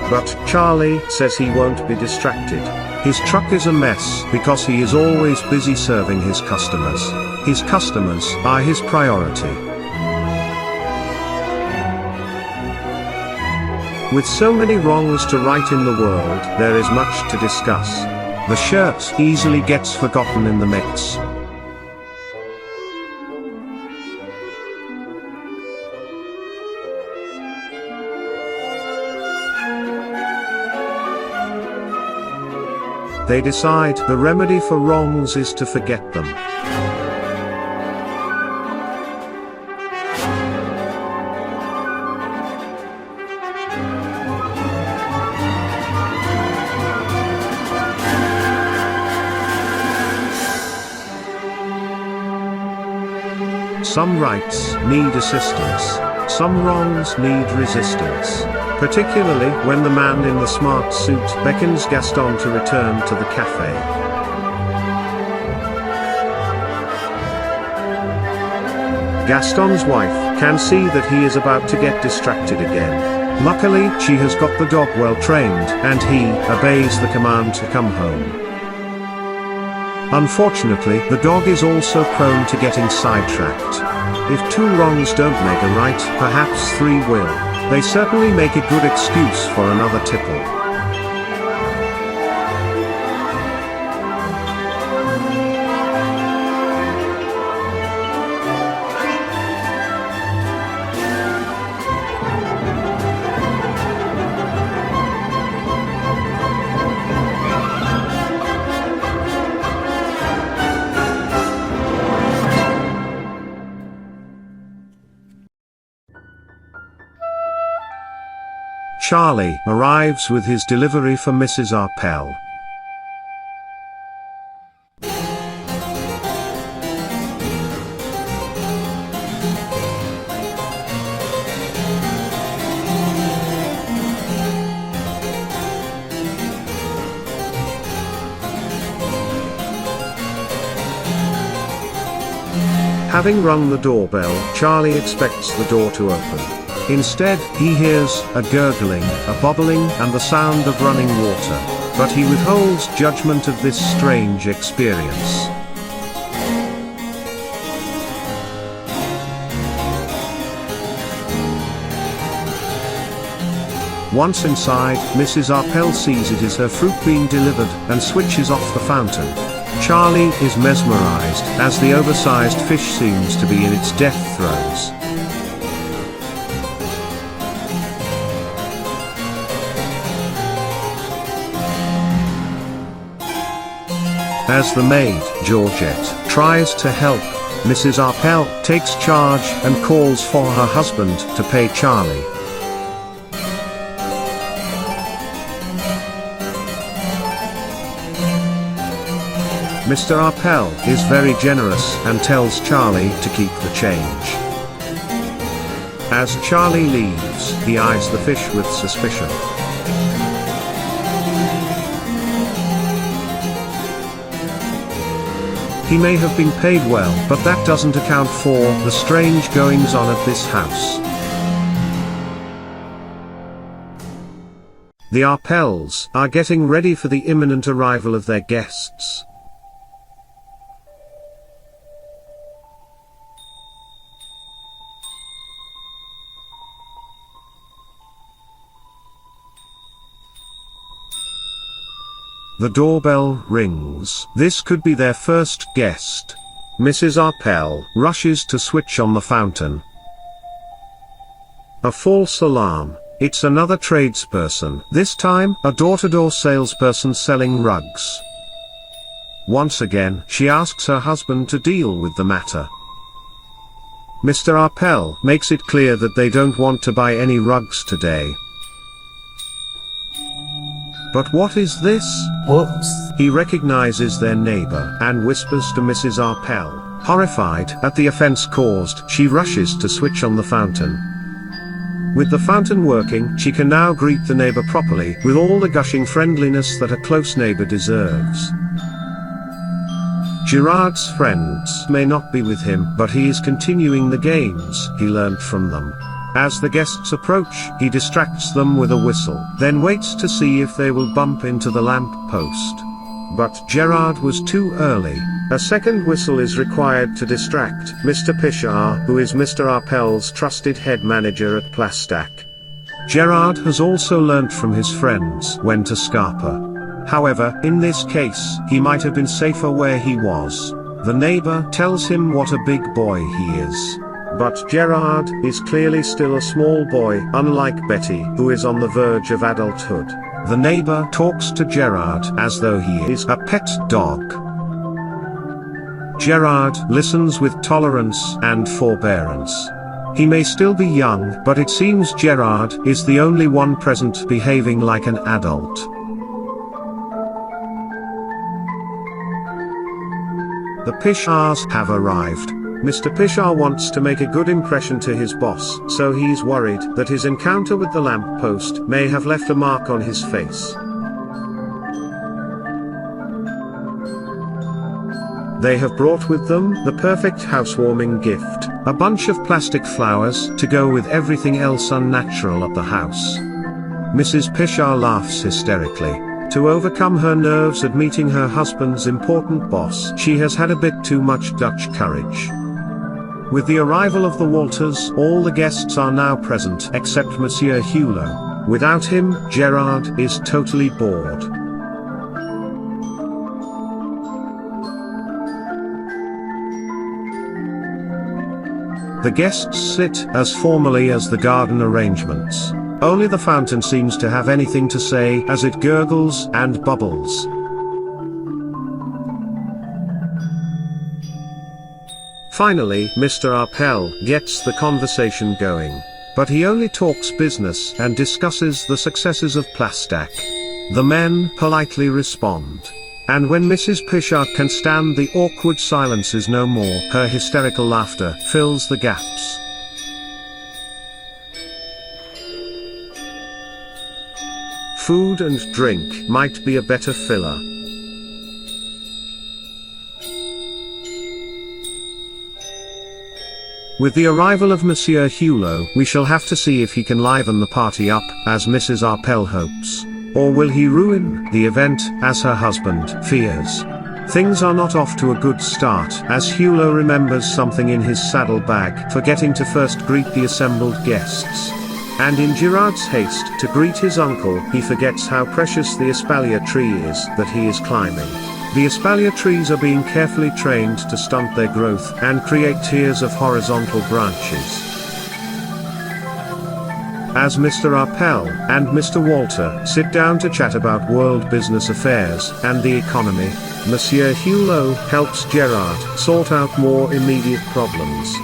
But Charlie says he won't be distracted. His truck is a mess because he is always busy serving his customers. His customers are his priority. With so many wrongs to right in the world, there is much to discuss. The shirt easily gets forgotten in the mix. They decide the remedy for wrongs is to forget them. Some rights need assistance. Some wrongs need resistance. Particularly when the man in the smart suit beckons Gaston to return to the cafe. Gaston's wife can see that he is about to get distracted again. Luckily, she has got the dog well trained, and he obeys the command to come home. Unfortunately, the dog is also prone to getting sidetracked. If two wrongs don't make a right, perhaps three will. They certainly make a good excuse for another tipple. Charlie arrives with his delivery for Mrs. Arpel. Having rung the doorbell, Charlie expects the door to open. Instead, he hears a gurgling, a bubbling, and the sound of running water. But he withholds judgment of this strange experience. Once inside, Mrs. Arpel sees it is her fruit being delivered, and switches off the fountain. Charlie is mesmerized, as the oversized fish seems to be in its death throes. As the maid, Georgette, tries to help, Mrs. Arpel takes charge and calls for her husband to pay Charlie. Mr. Arpel is very generous and tells Charlie to keep the change. As Charlie leaves, he eyes the fish with suspicion. He may have been paid well, but that doesn't account for the strange goings-on at this house. The Arpels are getting ready for the imminent arrival of their guests. The doorbell rings. This could be their first guest. Mrs. Arpel rushes to switch on the fountain. A false alarm. It's another tradesperson, this time a door-to-door salesperson selling rugs. Once again, she asks her husband to deal with the matter. Mr. Arpel makes it clear that they don't want to buy any rugs today. But what is this? Whoops. He recognizes their neighbor and whispers to Mrs. Arpel. Horrified at the offense caused, she rushes to switch on the fountain. With the fountain working, she can now greet the neighbor properly, with all the gushing friendliness that a close neighbor deserves. Gerard's friends may not be with him, but he is continuing the games he learned from them. As the guests approach, he distracts them with a whistle, then waits to see if they will bump into the lamp post. But Gerard was too early. A second whistle is required to distract Mr. Pichard, who is Mr. Arpel's trusted head manager at Plastac. Gerard has also learnt from his friends when to scarper. However, in this case, he might have been safer where he was. The neighbor tells him what a big boy he is. But Gerard is clearly still a small boy, unlike Betty, who is on the verge of adulthood. The neighbor talks to Gerard as though he is a pet dog. Gerard listens with tolerance and forbearance. He may still be young, but it seems Gerard is the only one present behaving like an adult. The Pichards have arrived. Mr. Pichard wants to make a good impression to his boss, so he's worried that his encounter with the lamppost may have left a mark on his face. They have brought with them the perfect housewarming gift, a bunch of plastic flowers to go with everything else unnatural at the house. Mrs. Pichard laughs hysterically. To overcome her nerves at meeting her husband's important boss, she has had a bit too much Dutch courage. With the arrival of the Walters, all the guests are now present except Monsieur Hulot. Without him, Gerard is totally bored. The guests sit as formally as the garden arrangements. Only the fountain seems to have anything to say as it gurgles and bubbles. Finally, Mr. Arpel gets the conversation going. But he only talks business and discusses the successes of Plastac. The men politely respond. And when Mrs. Pichard can stand the awkward silences no more, her hysterical laughter fills the gaps. Food and drink might be a better filler. With the arrival of Monsieur Hulot, we shall have to see if he can liven the party up, as Mrs. Arpel hopes. Or will he ruin the event, as her husband fears? Things are not off to a good start, as Hulot remembers something in his saddlebag, forgetting to first greet the assembled guests. And in Gerard's haste to greet his uncle, he forgets how precious the espalier tree is that he is climbing. The espalier trees are being carefully trained to stunt their growth and create tiers of horizontal branches. As Mr. Arpel and Mr. Walter sit down to chat about world business affairs and the economy, Monsieur Hulot helps Gerard sort out more immediate problems.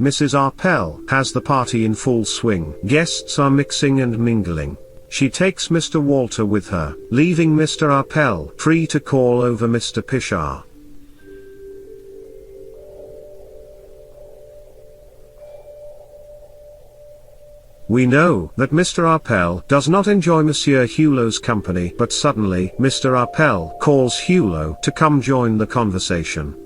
Mrs. Arpel has the party in full swing. Guests are mixing and mingling. She takes Mr. Walter with her, leaving Mr. Arpel free to call over Mr. Pishar. We know that Mr. Arpel does not enjoy Monsieur Hulot's company, but suddenly, Mr. Arpel calls Hulot to come join the conversation.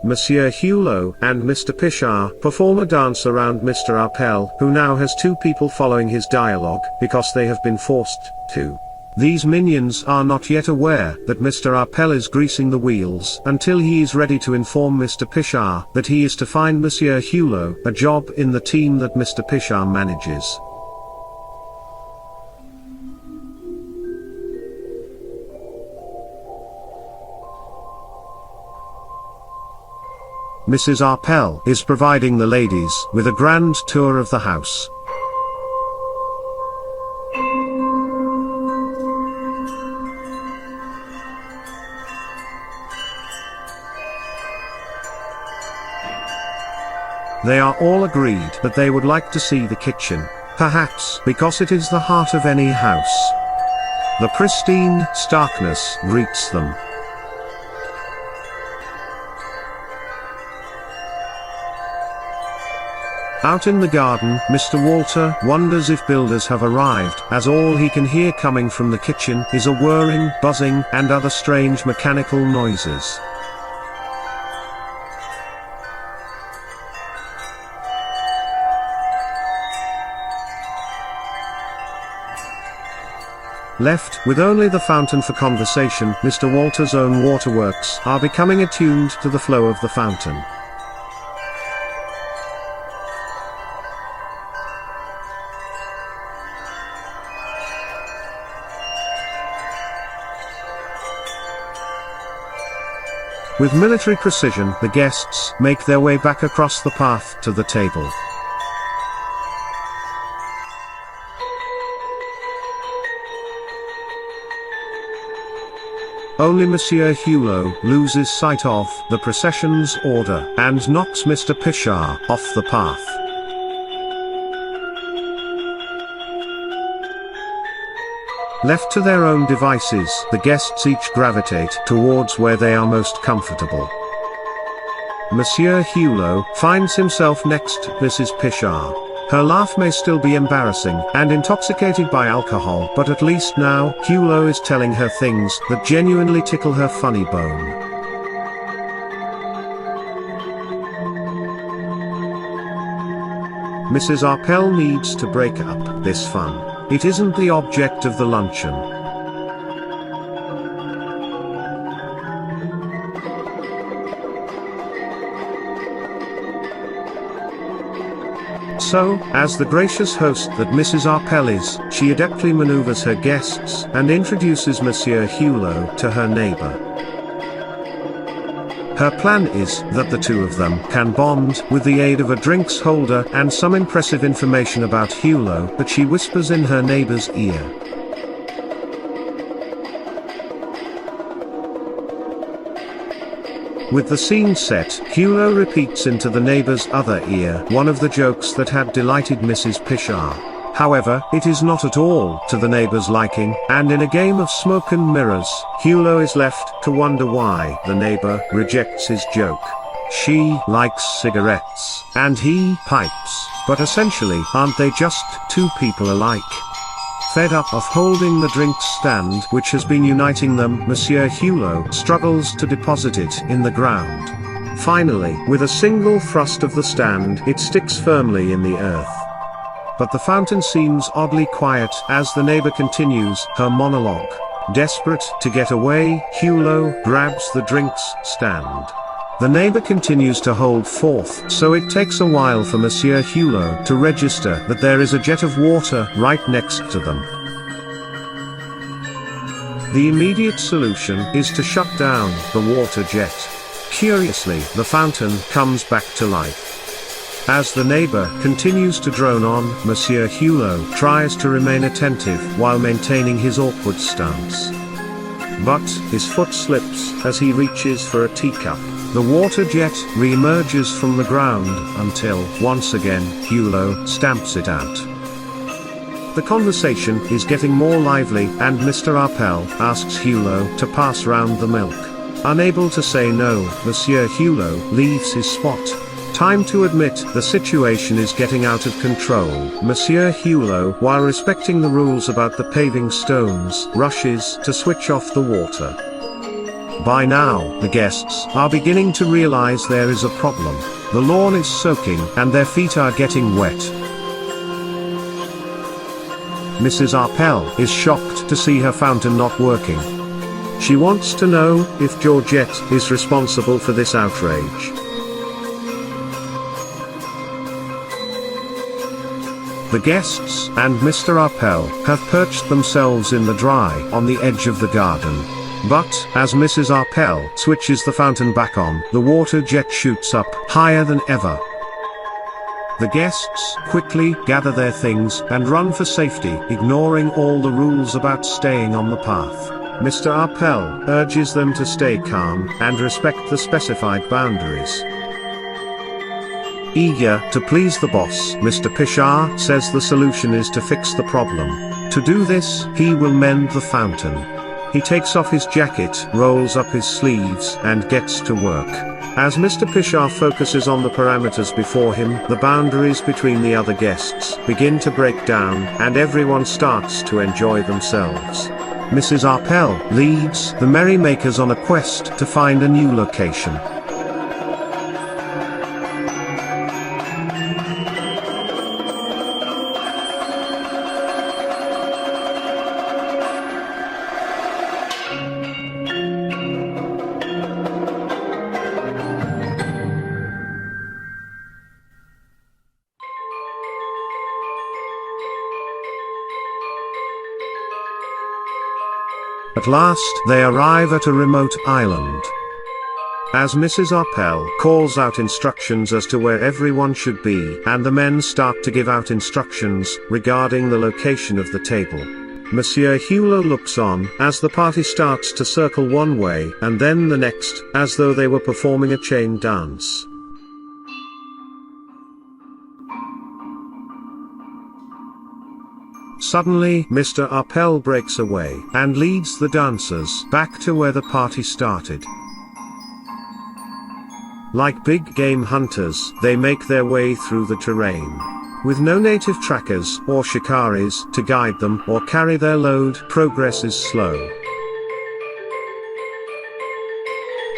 Monsieur Hulot and Mr. Pishar perform a dance around Mr. Arpel, who now has two people following his dialogue, because they have been forced to. These minions are not yet aware that Mr. Arpel is greasing the wheels until he is ready to inform Mr. Pishar that he is to find Monsieur Hulot a job in the team that Mr. Pishar manages. Mrs. Arpel is providing the ladies with a grand tour of the house. They are all agreed that they would like to see the kitchen, perhaps because it is the heart of any house. The pristine starkness greets them. Out in the garden, Mr. Walter wonders if builders have arrived, as all he can hear coming from the kitchen is a whirring, buzzing, and other strange mechanical noises. Left with only the fountain for conversation, Mr. Walter's own waterworks are becoming attuned to the flow of the fountain. With military precision, the guests make their way back across the path to the table. Only Monsieur Hulot loses sight of the procession's order and knocks Mr. Pishar off the path. Left to their own devices, the guests each gravitate towards where they are most comfortable. Monsieur Hulot finds himself next to Mrs. Pishar. Her laugh may still be embarrassing and intoxicated by alcohol, but at least now, Hulot is telling her things that genuinely tickle her funny bone. Mrs. Arpel needs to break up this fun. It isn't the object of the luncheon. So, as the gracious host that Mrs. Arpel is, she adeptly maneuvers her guests and introduces Monsieur Hulot to her neighbor. Her plan is that the two of them can bond with the aid of a drinks holder and some impressive information about Hulot that she whispers in her neighbor's ear. With the scene set, Hulot repeats into the neighbor's other ear one of the jokes that had delighted Mrs. Pishar. However, it is not at all to the neighbor's liking, and in a game of smoke and mirrors, Hulot is left to wonder why the neighbor rejects his joke. She likes cigarettes, and he pipes, but essentially, aren't they just two people alike? Fed up of holding the drinks stand which has been uniting them, Monsieur Hulot struggles to deposit it in the ground. Finally, with a single thrust of the stand, it sticks firmly in the earth. But the fountain seems oddly quiet as the neighbor continues her monologue. Desperate to get away, Hulot grabs the drinks stand. The neighbor continues to hold forth, so it takes a while for Monsieur Hulot to register that there is a jet of water right next to them. The immediate solution is to shut down the water jet. Curiously, the fountain comes back to life. As the neighbor continues to drone on, Monsieur Hulot tries to remain attentive while maintaining his awkward stance. But his foot slips as he reaches for a teacup. The water jet re-emerges from the ground until, once again, Hulot stamps it out. The conversation is getting more lively and Mr. Arpel asks Hulot to pass round the milk. Unable to say no, Monsieur Hulot leaves his spot. Time to admit the situation is getting out of control. Monsieur Hulot, while respecting the rules about the paving stones, rushes to switch off the water. By now, the guests are beginning to realize there is a problem. The lawn is soaking and their feet are getting wet. Mrs. Arpel is shocked to see her fountain not working. She wants to know if Georgette is responsible for this outrage. The guests and Mr. Arpel have perched themselves in the dry on the edge of the garden. But, as Mrs. Arpel switches the fountain back on, the water jet shoots up higher than ever. The guests quickly gather their things and run for safety, ignoring all the rules about staying on the path. Mr. Arpel urges them to stay calm and respect the specified boundaries. Eager to please the boss, Mr. Pichard says the solution is to fix the problem. To do this, he will mend the fountain. He takes off his jacket, rolls up his sleeves, and gets to work. As Mr. Pichard focuses on the parameters before him, the boundaries between the other guests begin to break down, and everyone starts to enjoy themselves. Mrs. Arpel leads the merrymakers on a quest to find a new location. At last, they arrive at a remote island. As Mrs. Arpel calls out instructions as to where everyone should be, and the men start to give out instructions regarding the location of the table, Monsieur Hulot looks on as the party starts to circle one way and then the next, as though they were performing a chain dance. Suddenly, Mr. Arpel breaks away and leads the dancers back to where the party started. Like big game hunters, they make their way through the terrain. With no native trackers or shikaris to guide them or carry their load, progress is slow.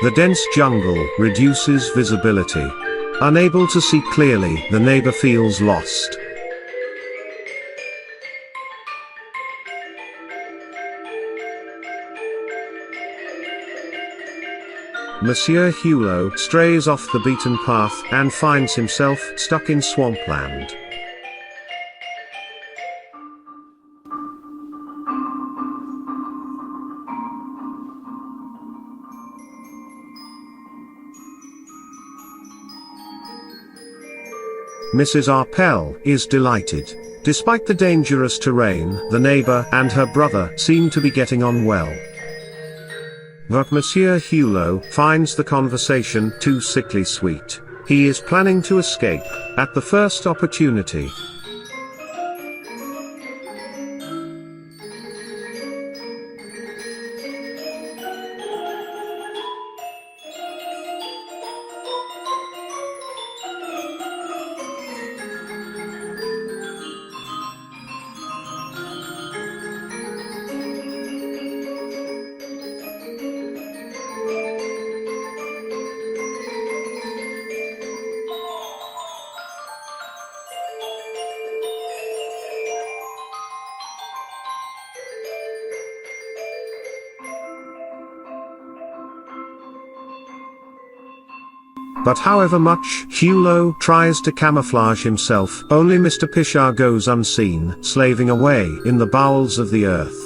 The dense jungle reduces visibility. Unable to see clearly, the neighbor feels lost. Monsieur Hulot strays off the beaten path and finds himself stuck in swampland. Mrs. Arpel is delighted. Despite the dangerous terrain, the neighbor and her brother seem to be getting on well. But Monsieur Hulot finds the conversation too sickly sweet. He is planning to escape at the first opportunity. But however much Hulot tries to camouflage himself, only Mr. Pichard goes unseen, slaving away in the bowels of the earth.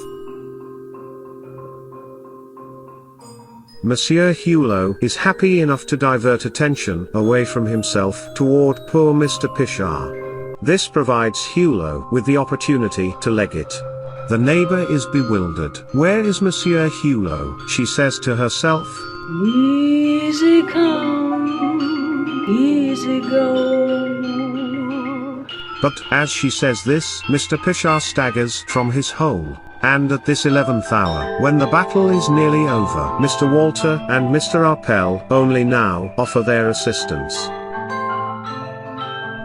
Monsieur Hulot is happy enough to divert attention away from himself toward poor Mr. Pichard. This provides Hulot with the opportunity to leg it. The neighbor is bewildered. Where is Monsieur Hulot? She says to herself. Oui, Easy come, easy go. But as she says this, Mr. Pishar staggers from his hole. And at this 11th hour, when the battle is nearly over, Mr. Walter and Mr. Arpel only now offer their assistance.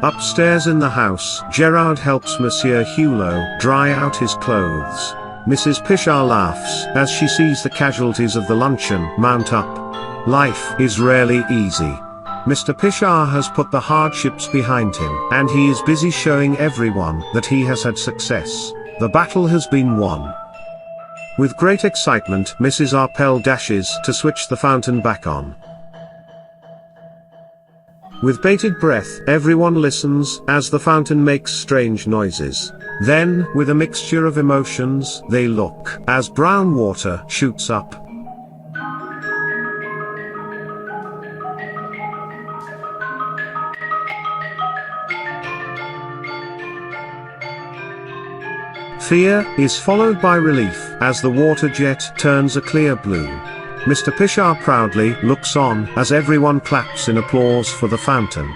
Upstairs in the house, Gerard helps Monsieur Hulot dry out his clothes. Mrs. Pishar laughs as she sees the casualties of the luncheon mount up. Life is rarely easy. Mr. Pishar has put the hardships behind him, and he is busy showing everyone that he has had success. The battle has been won. With great excitement, Mrs. Arpel dashes to switch the fountain back on. With bated breath, everyone listens as the fountain makes strange noises. Then, with a mixture of emotions, they look as brown water shoots up. Fear is followed by relief as the water jet turns a clear blue. Mr. Pishar proudly looks on as everyone claps in applause for the fountain.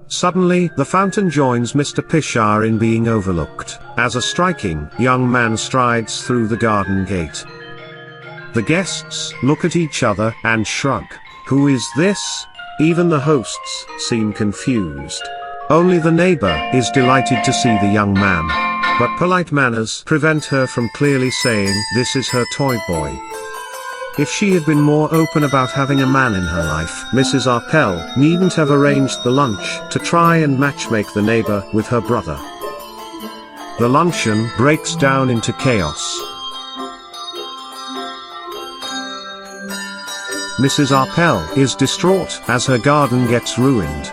Suddenly, the fountain joins Mr. Pishar in being overlooked, as a striking young man strides through the garden gate. The guests look at each other and shrug. Who is this? Even the hosts seem confused. Only the neighbor is delighted to see the young man. But polite manners prevent her from clearly saying this is her toy boy. If she had been more open about having a man in her life, Mrs. Arpel needn't have arranged the lunch to try and matchmake the neighbor with her brother. The luncheon breaks down into chaos. Mrs. Arpel is distraught as her garden gets ruined.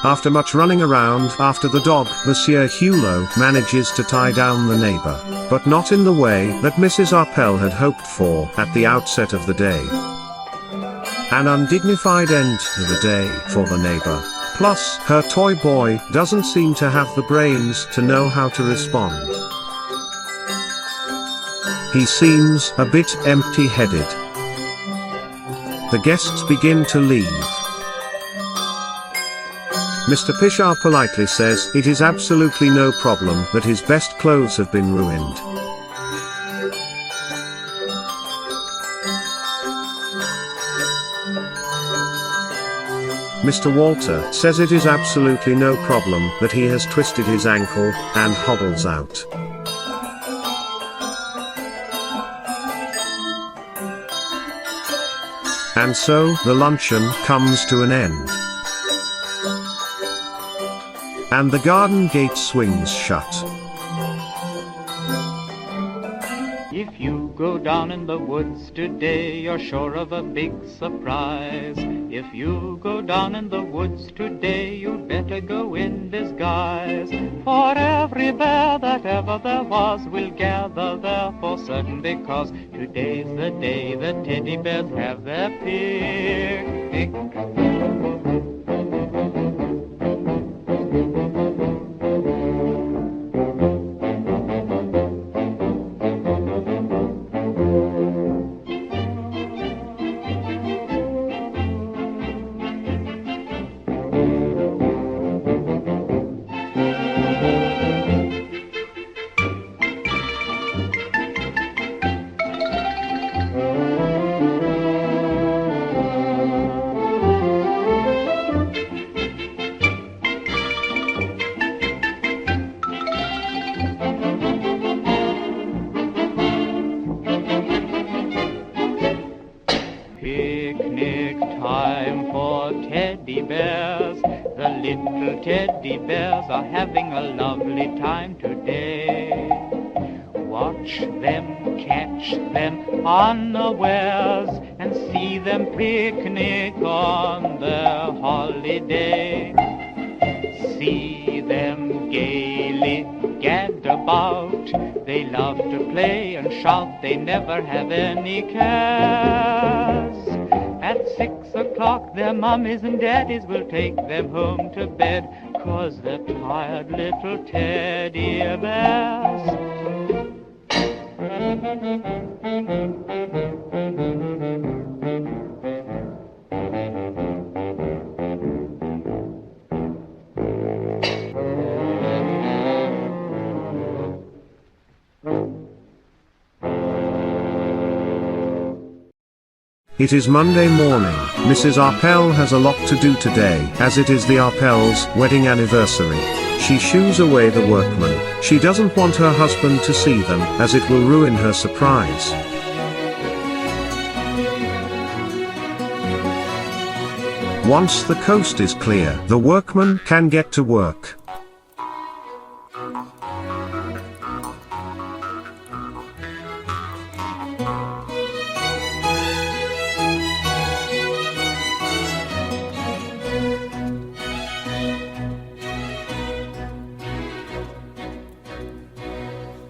After much running around after the dog, Monsieur Hulot manages to tie down the neighbor, but not in the way that Mrs. Arpel had hoped for at the outset of the day. An undignified end to the day for the neighbor. Plus, her toy boy doesn't seem to have the brains to know how to respond. He seems a bit empty-headed. The guests begin to leave. Mr. Pishar politely says it is absolutely no problem that his best clothes have been ruined. Mr. Walter says it is absolutely no problem that he has twisted his ankle and hobbles out. And so, the luncheon comes to an end. And the garden gate swings shut. If you go down in the woods today, you're sure of a big surprise. If you go down in the woods today, you'd better go in disguise. For every bear that ever there was will gather there for certain, because today's the day the teddy bears have their picnic. Picnic time for teddy bears. The little teddy bears are having a lovely time today. Watch them, catch them unawares, and see them picnic on their holiday. See them gaily gad about. They love to play and shout, they never have any cares. At 6 o'clock, their mummies and daddies will take them home to bed, 'cause they're tired little teddy bears. It is Monday morning. Mrs. Arpel has a lot to do today, as it is the Arpels' wedding anniversary. She shoos away the workmen. She doesn't want her husband to see them, as it will ruin her surprise. Once the coast is clear, the workmen can get to work.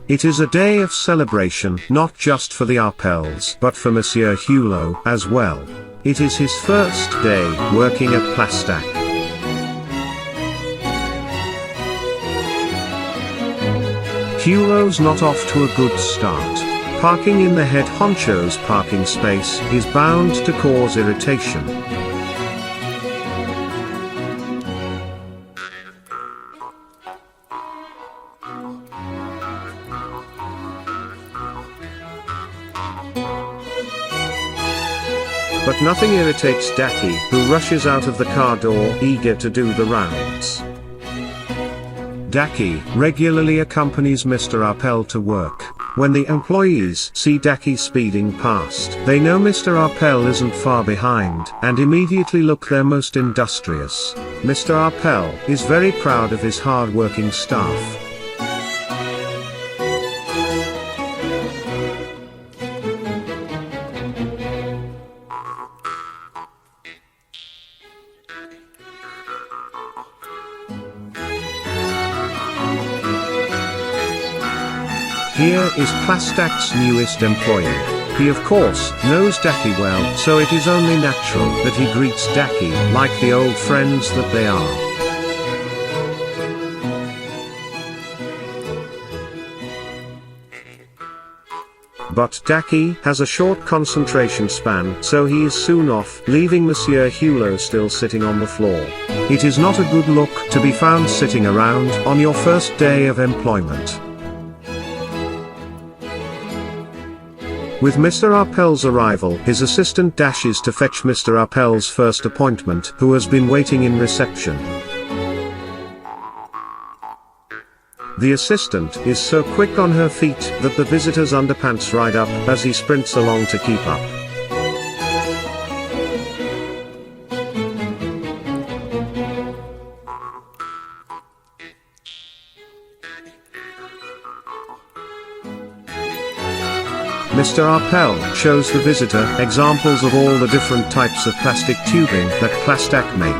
It is a day of celebration, not just for the Arpels, but for Monsieur Hulot as well. It is his first day working at Plastac. Hulot's not off to a good start. Parking in the head honcho's parking space is bound to cause irritation. But nothing irritates Tati, who rushes out of the car door, eager to do the rounds. Tati regularly accompanies Mr. Arpel to work. When the employees see Tati speeding past, they know Mr. Arpel isn't far behind, and immediately look their most industrious. Mr. Arpel is very proud of his hard-working staff. Here is Plastac's newest employee. He of course knows Tati well, so it is only natural that he greets Tati like the old friends that they are. But Tati has a short concentration span, so he is soon off, leaving Monsieur Hulot still sitting on the floor. It is not a good look to be found sitting around on your first day of employment. With Mr. Arpel's arrival, his assistant dashes to fetch Mr. Arpel's first appointment, who has been waiting in reception. The assistant is so quick on her feet that the visitor's underpants ride up as he sprints along to keep up. Mr. Arpel shows the visitor examples of all the different types of plastic tubing that Plastac make.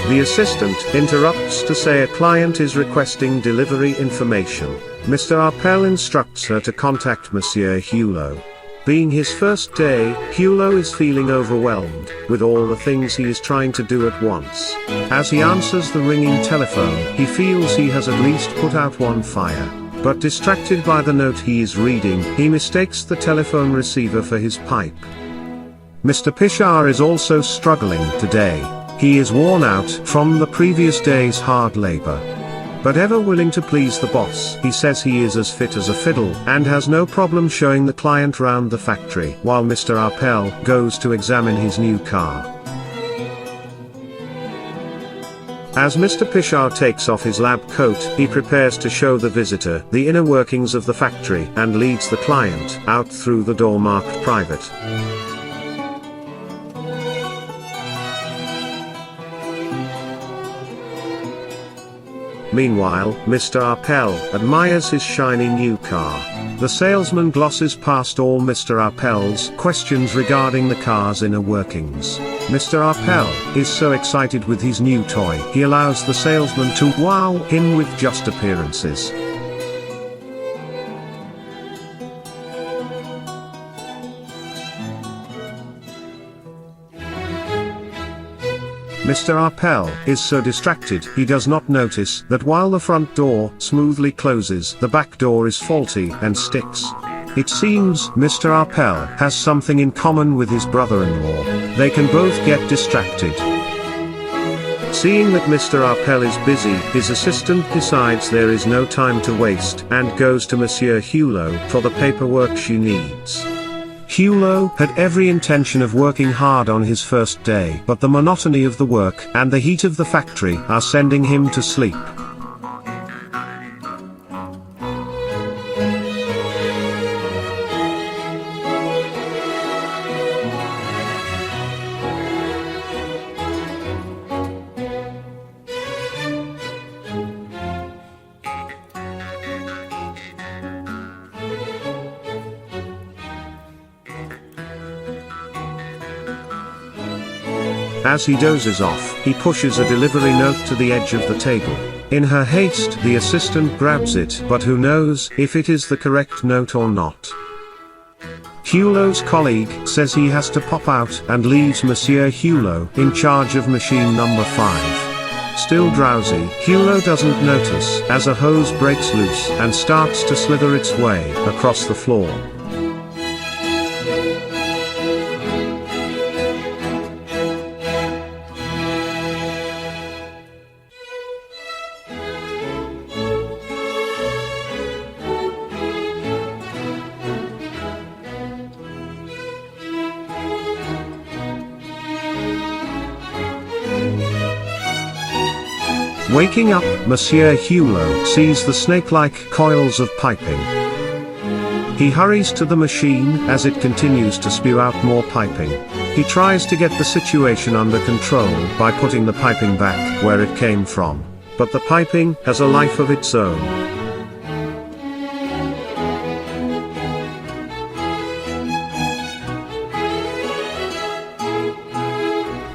The assistant interrupts to say a client is requesting delivery information. Mr. Arpel instructs her to contact Monsieur Hulot. Being his first day, Hulot is feeling overwhelmed with all the things he is trying to do at once. As he answers the ringing telephone, he feels he has at least put out one fire. But distracted by the note he is reading, he mistakes the telephone receiver for his pipe. Mr. Pichard is also struggling today. He is worn out from the previous day's hard labor. But ever willing to please the boss, he says he is as fit as a fiddle, and has no problem showing the client round the factory, while Mr. Arpel goes to examine his new car. As Mr. Pichard takes off his lab coat, he prepares to show the visitor the inner workings of the factory, and leads the client out through the door marked private. Meanwhile, Mr. Arpel admires his shiny new car. The salesman glosses past all Mr. Arpel's questions regarding the car's inner workings. Mr. Arpel is so excited with his new toy, he allows the salesman to wow him with just appearances. Mr. Arpel is so distracted he does not notice that while the front door smoothly closes, the back door is faulty and sticks. It seems Mr. Arpel has something in common with his brother-in-law. They can both get distracted. Seeing that Mr. Arpel is busy, his assistant decides there is no time to waste and goes to Monsieur Hulot for the paperwork she needs. Hulot had every intention of working hard on his first day, but the monotony of the work and the heat of the factory are sending him to sleep. As he dozes off, he pushes a delivery note to the edge of the table. In her haste, the assistant grabs it, but who knows if it is the correct note or not. Hulot's colleague says he has to pop out and leaves Monsieur Hulot in charge of machine number 5. Still drowsy, Hulot doesn't notice as a hose breaks loose and starts to slither its way across the floor. Waking up, Monsieur Hulot sees the snake-like coils of piping. He hurries to the machine as it continues to spew out more piping. He tries to get the situation under control by putting the piping back where it came from. But the piping has a life of its own.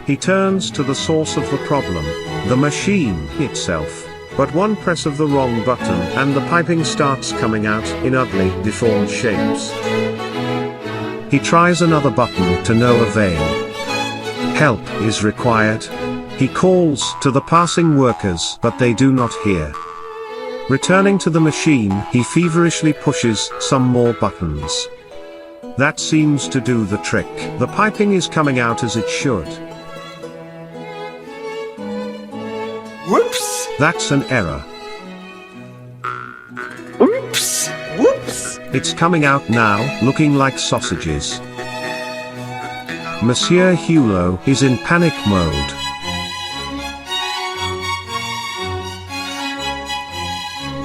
He turns to the source of the problem, the machine itself. But one press of the wrong button and the piping starts coming out in ugly, deformed shapes. He tries another button to no avail. Help is required. He calls to the passing workers, but they do not hear. Returning to the machine, he feverishly pushes some more buttons. That seems to do the trick. The piping is coming out as it should. Whoops! That's an error. Whoops! Whoops! It's coming out now, looking like sausages. Monsieur Hulot is in panic mode.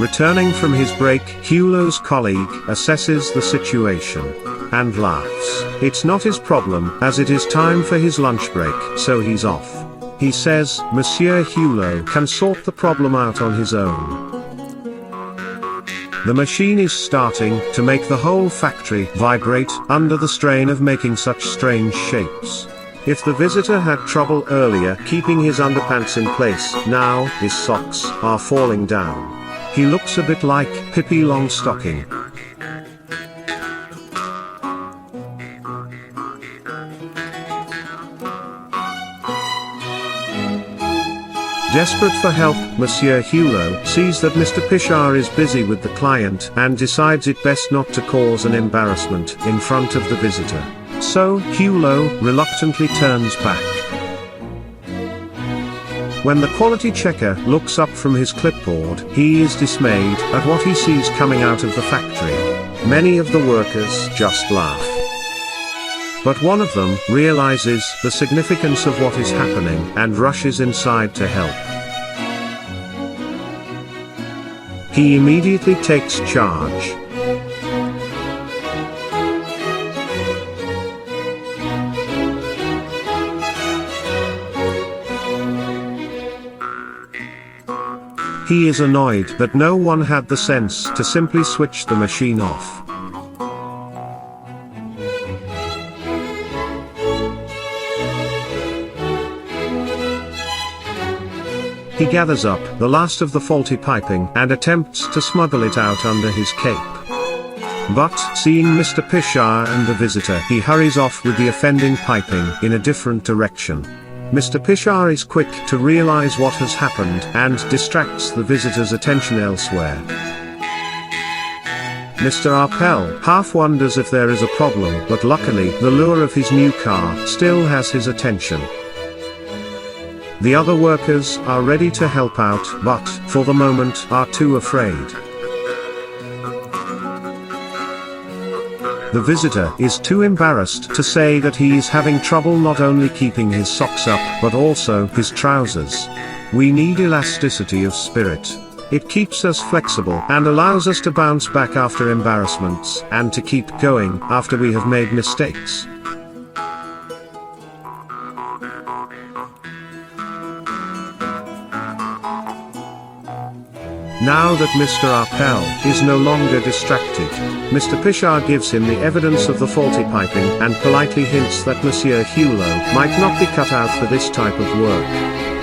Returning from his break, Hulot's colleague assesses the situation and laughs. It's not his problem, as it is time for his lunch break, so he's off. He says Monsieur Hulot can sort the problem out on his own. The machine is starting to make the whole factory vibrate under the strain of making such strange shapes. If the visitor had trouble earlier keeping his underpants in place, now his socks are falling down. He looks a bit like Pippi Longstocking. Desperate for help, Monsieur Hulot sees that Mr. Pichard is busy with the client and decides it best not to cause an embarrassment in front of the visitor. So, Hulot reluctantly turns back. When the quality checker looks up from his clipboard, he is dismayed at what he sees coming out of the factory. Many of the workers just laugh. But one of them realizes the significance of what is happening and rushes inside to help. He immediately takes charge. He is annoyed that no one had the sense to simply switch the machine off. He gathers up the last of the faulty piping and attempts to smuggle it out under his cape. But, seeing Mr. Pichard and the visitor, he hurries off with the offending piping in a different direction. Mr. Pishar is quick to realize what has happened and distracts the visitor's attention elsewhere. Mr. Arpel half wonders if there is a problem, but luckily the lure of his new car still has his attention. The other workers are ready to help out, but, for the moment, are too afraid. The visitor is too embarrassed to say that he is having trouble not only keeping his socks up, but also his trousers. We need elasticity of spirit. It keeps us flexible and allows us to bounce back after embarrassments, and to keep going after we have made mistakes. Now that Mr. Arpel is no longer distracted, Mr. Pishar gives him the evidence of the faulty piping and politely hints that Monsieur Hulot might not be cut out for this type of work.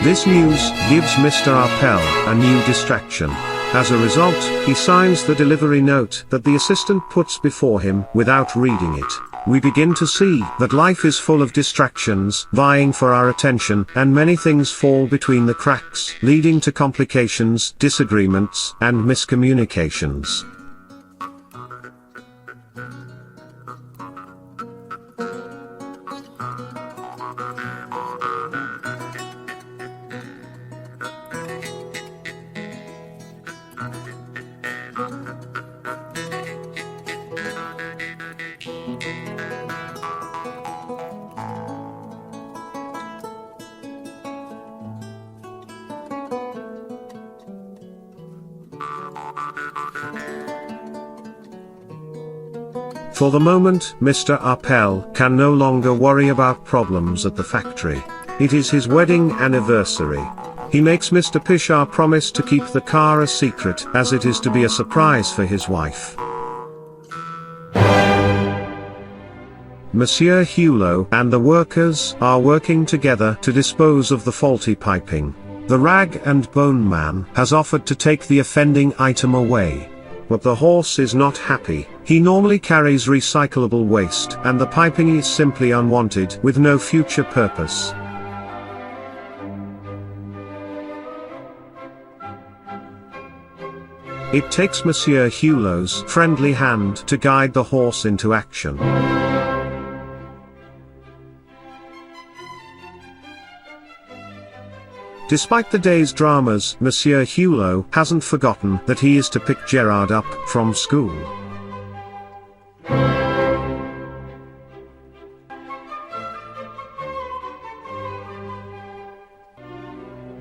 This news gives Mr. Arpel a new distraction. As a result, he signs the delivery note that the assistant puts before him without reading it. We begin to see that life is full of distractions vying for our attention, and many things fall between the cracks, leading to complications, disagreements, and miscommunications. For the moment, Mr. Arpel can no longer worry about problems at the factory. It is his wedding anniversary. He makes Mr. Pishar promise to keep the car a secret, as it is to be a surprise for his wife. Monsieur Hulot and the workers are working together to dispose of the faulty piping. The rag and bone man has offered to take the offending item away. But the horse is not happy. He normally carries recyclable waste, and the piping is simply unwanted, with no future purpose. It takes Monsieur Hulot's friendly hand to guide the horse into action. Despite the day's dramas, Monsieur Hulot hasn't forgotten that he is to pick Gerard up from school.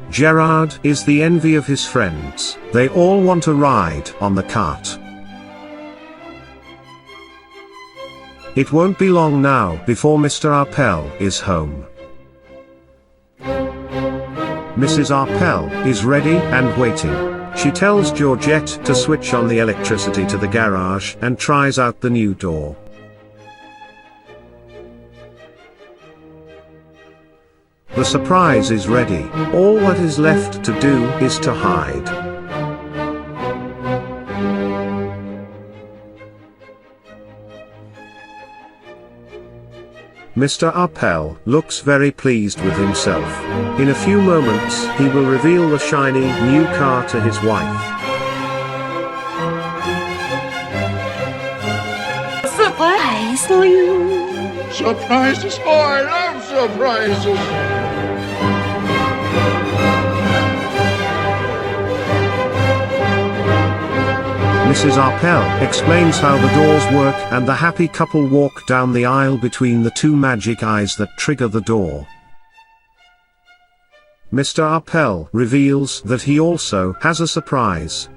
Gerard is the envy of his friends. They all want to ride on the cart. It won't be long now before Mr. Arpel is home. Mrs. Arpel is ready and waiting. She tells Georgette to switch on the electricity to the garage and tries out the new door. The surprise is ready. All that is left to do is to hide. Mr. Arpel looks very pleased with himself. In a few moments, he will reveal the shiny new car to his wife. Surprise for you. Surprises? Oh, I love surprises. Mrs. Arpel explains how the doors work, and the happy couple walk down the aisle between the two magic eyes that trigger the door. Mr. Arpel reveals that he also has a surprise.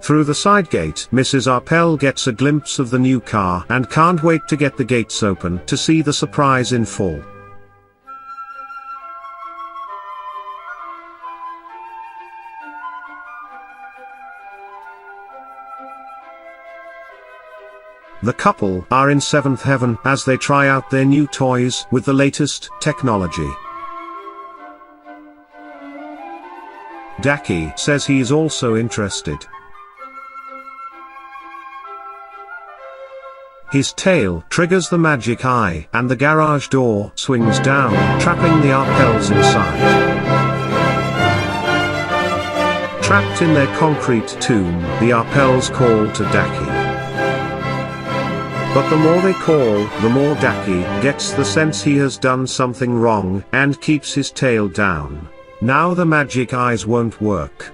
Through the side gate, Mrs. Arpel gets a glimpse of the new car and can't wait to get the gates open to see the surprise in full. The couple are in seventh heaven as they try out their new toys with the latest technology. Daki says he is also interested. His tail triggers the magic eye, and the garage door swings down, trapping the Arpels inside. Trapped in their concrete tomb, the Arpels call to Daki. But the more they call, the more Daki gets the sense he has done something wrong, and keeps his tail down. Now the magic eyes won't work.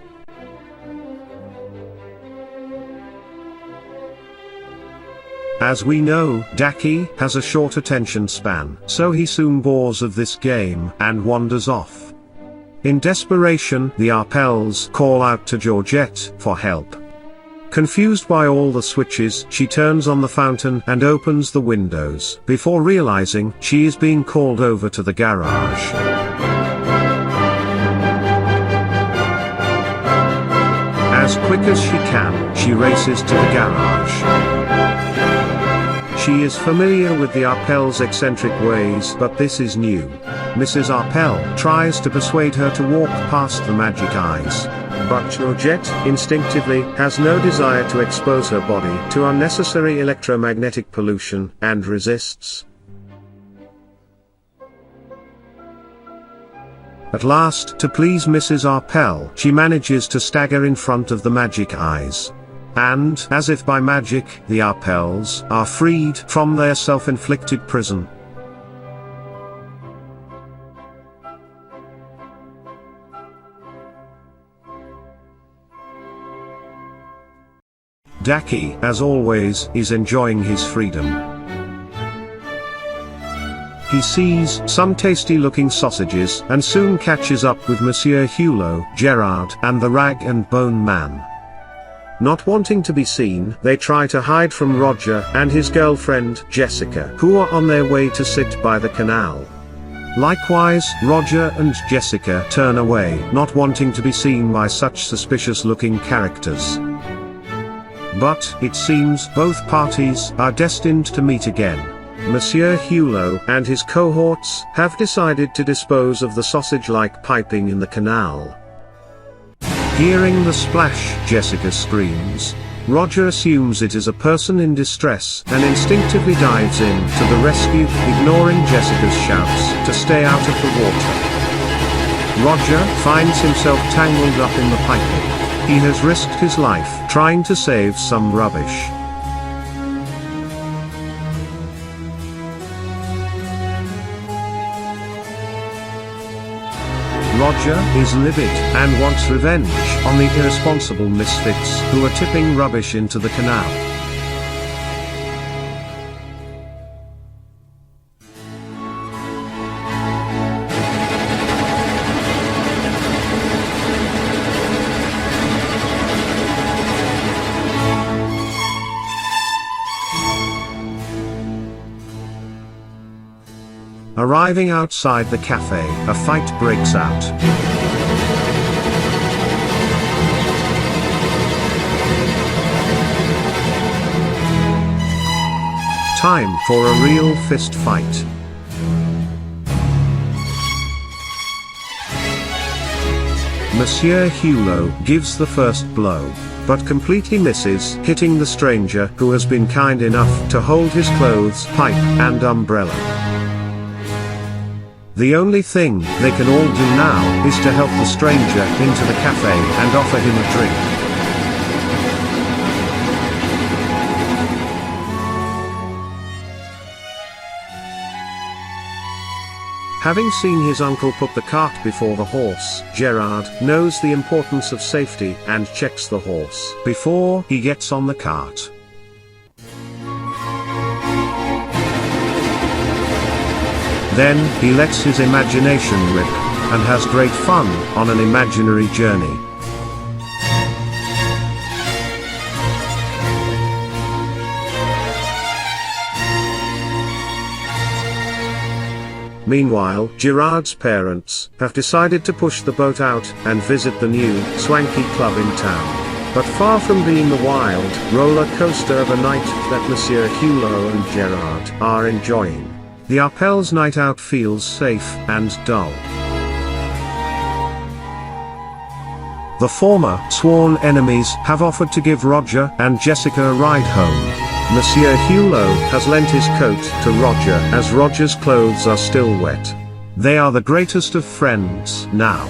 As we know, Daki has a short attention span, so he soon bores of this game, and wanders off. In desperation, the Arpels call out to Georgette for help. Confused by all the switches, she turns on the fountain and opens the windows, before realizing she is being called over to the garage. As quick as she can, she races to the garage. She is familiar with the Arpels' eccentric ways, but this is new. Mrs. Arpel tries to persuade her to walk past the magic eyes. But Georgette instinctively has no desire to expose her body to unnecessary electromagnetic pollution, and resists. At last, to please Mrs. Arpel, she manages to stagger in front of the magic eyes. And, as if by magic, the Arpels are freed from their self-inflicted prison. Daki, as always, is enjoying his freedom. He sees some tasty-looking sausages, and soon catches up with Monsieur Hulot, Gerard, and the Rag and Bone Man. Not wanting to be seen, they try to hide from Roger and his girlfriend, Jessica, who are on their way to sit by the canal. Likewise, Roger and Jessica turn away, not wanting to be seen by such suspicious-looking characters. But, it seems, both parties are destined to meet again. Monsieur Hulot and his cohorts have decided to dispose of the sausage-like piping in the canal. Hearing the splash, Jessica screams. Roger assumes it is a person in distress, and instinctively dives in to the rescue, ignoring Jessica's shouts to stay out of the water. Roger finds himself tangled up in the piping. He has risked his life trying to save some rubbish. Roger is livid, and wants revenge on the irresponsible misfits who are tipping rubbish into the canal. Arriving outside the cafe, a fight breaks out. Time for a real fist fight. Monsieur Hulot gives the first blow, but completely misses, hitting the stranger who has been kind enough to hold his clothes, pipe, and umbrella. The only thing they can all do now is to help the stranger into the cafe and offer him a drink. Having seen his uncle put the cart before the horse, Gerard knows the importance of safety and checks the horse before he gets on the cart. Then, he lets his imagination rip, and has great fun on an imaginary journey. Meanwhile, Gerard's parents have decided to push the boat out and visit the new, swanky club in town. But far from being the wild roller coaster of a night that Monsieur Hulot and Gerard are enjoying, the Arpels' night out feels safe and dull. The former sworn enemies have offered to give Roger and Jessica a ride home. Monsieur Hulot has lent his coat to Roger as Roger's clothes are still wet. They are the greatest of friends now.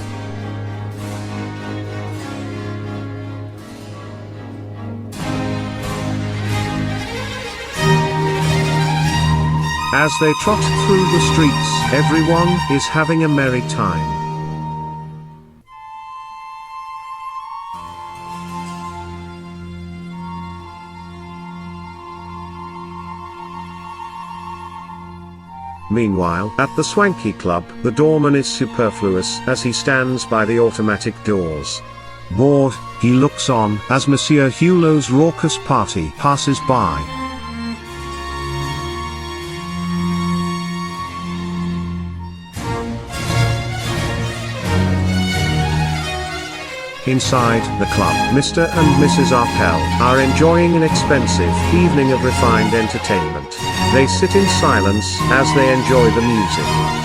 As they trot through the streets, everyone is having a merry time. Meanwhile, at the swanky club, the doorman is superfluous as he stands by the automatic doors. Bored, he looks on as Monsieur Hulot's raucous party passes by. Inside the club, Mr. and Mrs. Arkell are enjoying an expensive evening of refined entertainment. They sit in silence as they enjoy the music.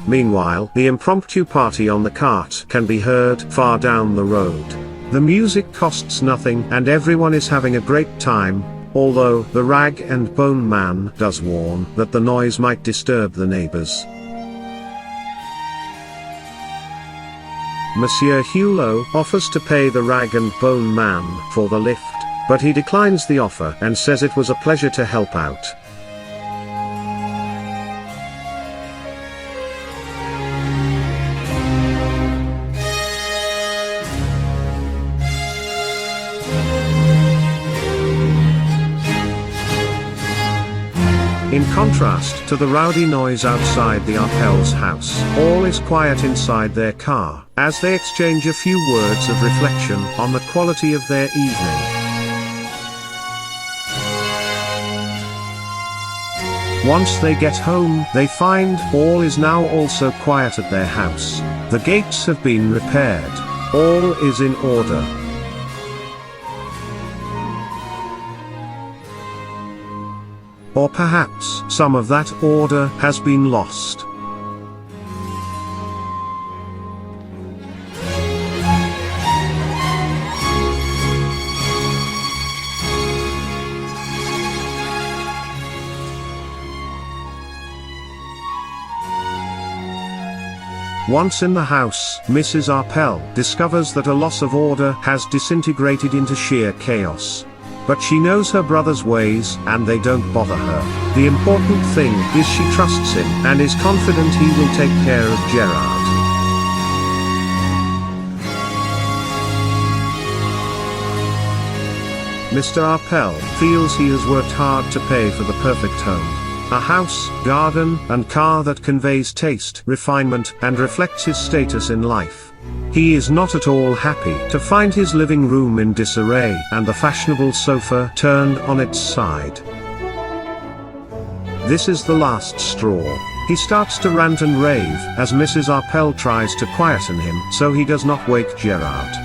Meanwhile, the impromptu party on the cart can be heard far down the road. The music costs nothing and everyone is having a great time, although the rag and bone man does warn that the noise might disturb the neighbors. Monsieur Hulot offers to pay the rag and bone man for the lift, but he declines the offer and says it was a pleasure to help out. In contrast to the rowdy noise outside the Arkells' house, all is quiet inside their car, as they exchange a few words of reflection on the quality of their evening. Once they get home, they find all is now also quiet at their house. The gates have been repaired. All is in order. Or perhaps some of that order has been lost. Once in the house, Mrs. Arkell discovers that a loss of order has disintegrated into sheer chaos. But she knows her brother's ways, and they don't bother her. The important thing is she trusts him, and is confident he will take care of Gerard. Mr. Arkell feels he has worked hard to pay for the perfect home. A house, garden, and car that conveys taste, refinement, and reflects his status in life. He is not at all happy to find his living room in disarray and the fashionable sofa turned on its side. This is the last straw. He starts to rant and rave as Mrs. Arkell tries to quieten him so he does not wake Gerard.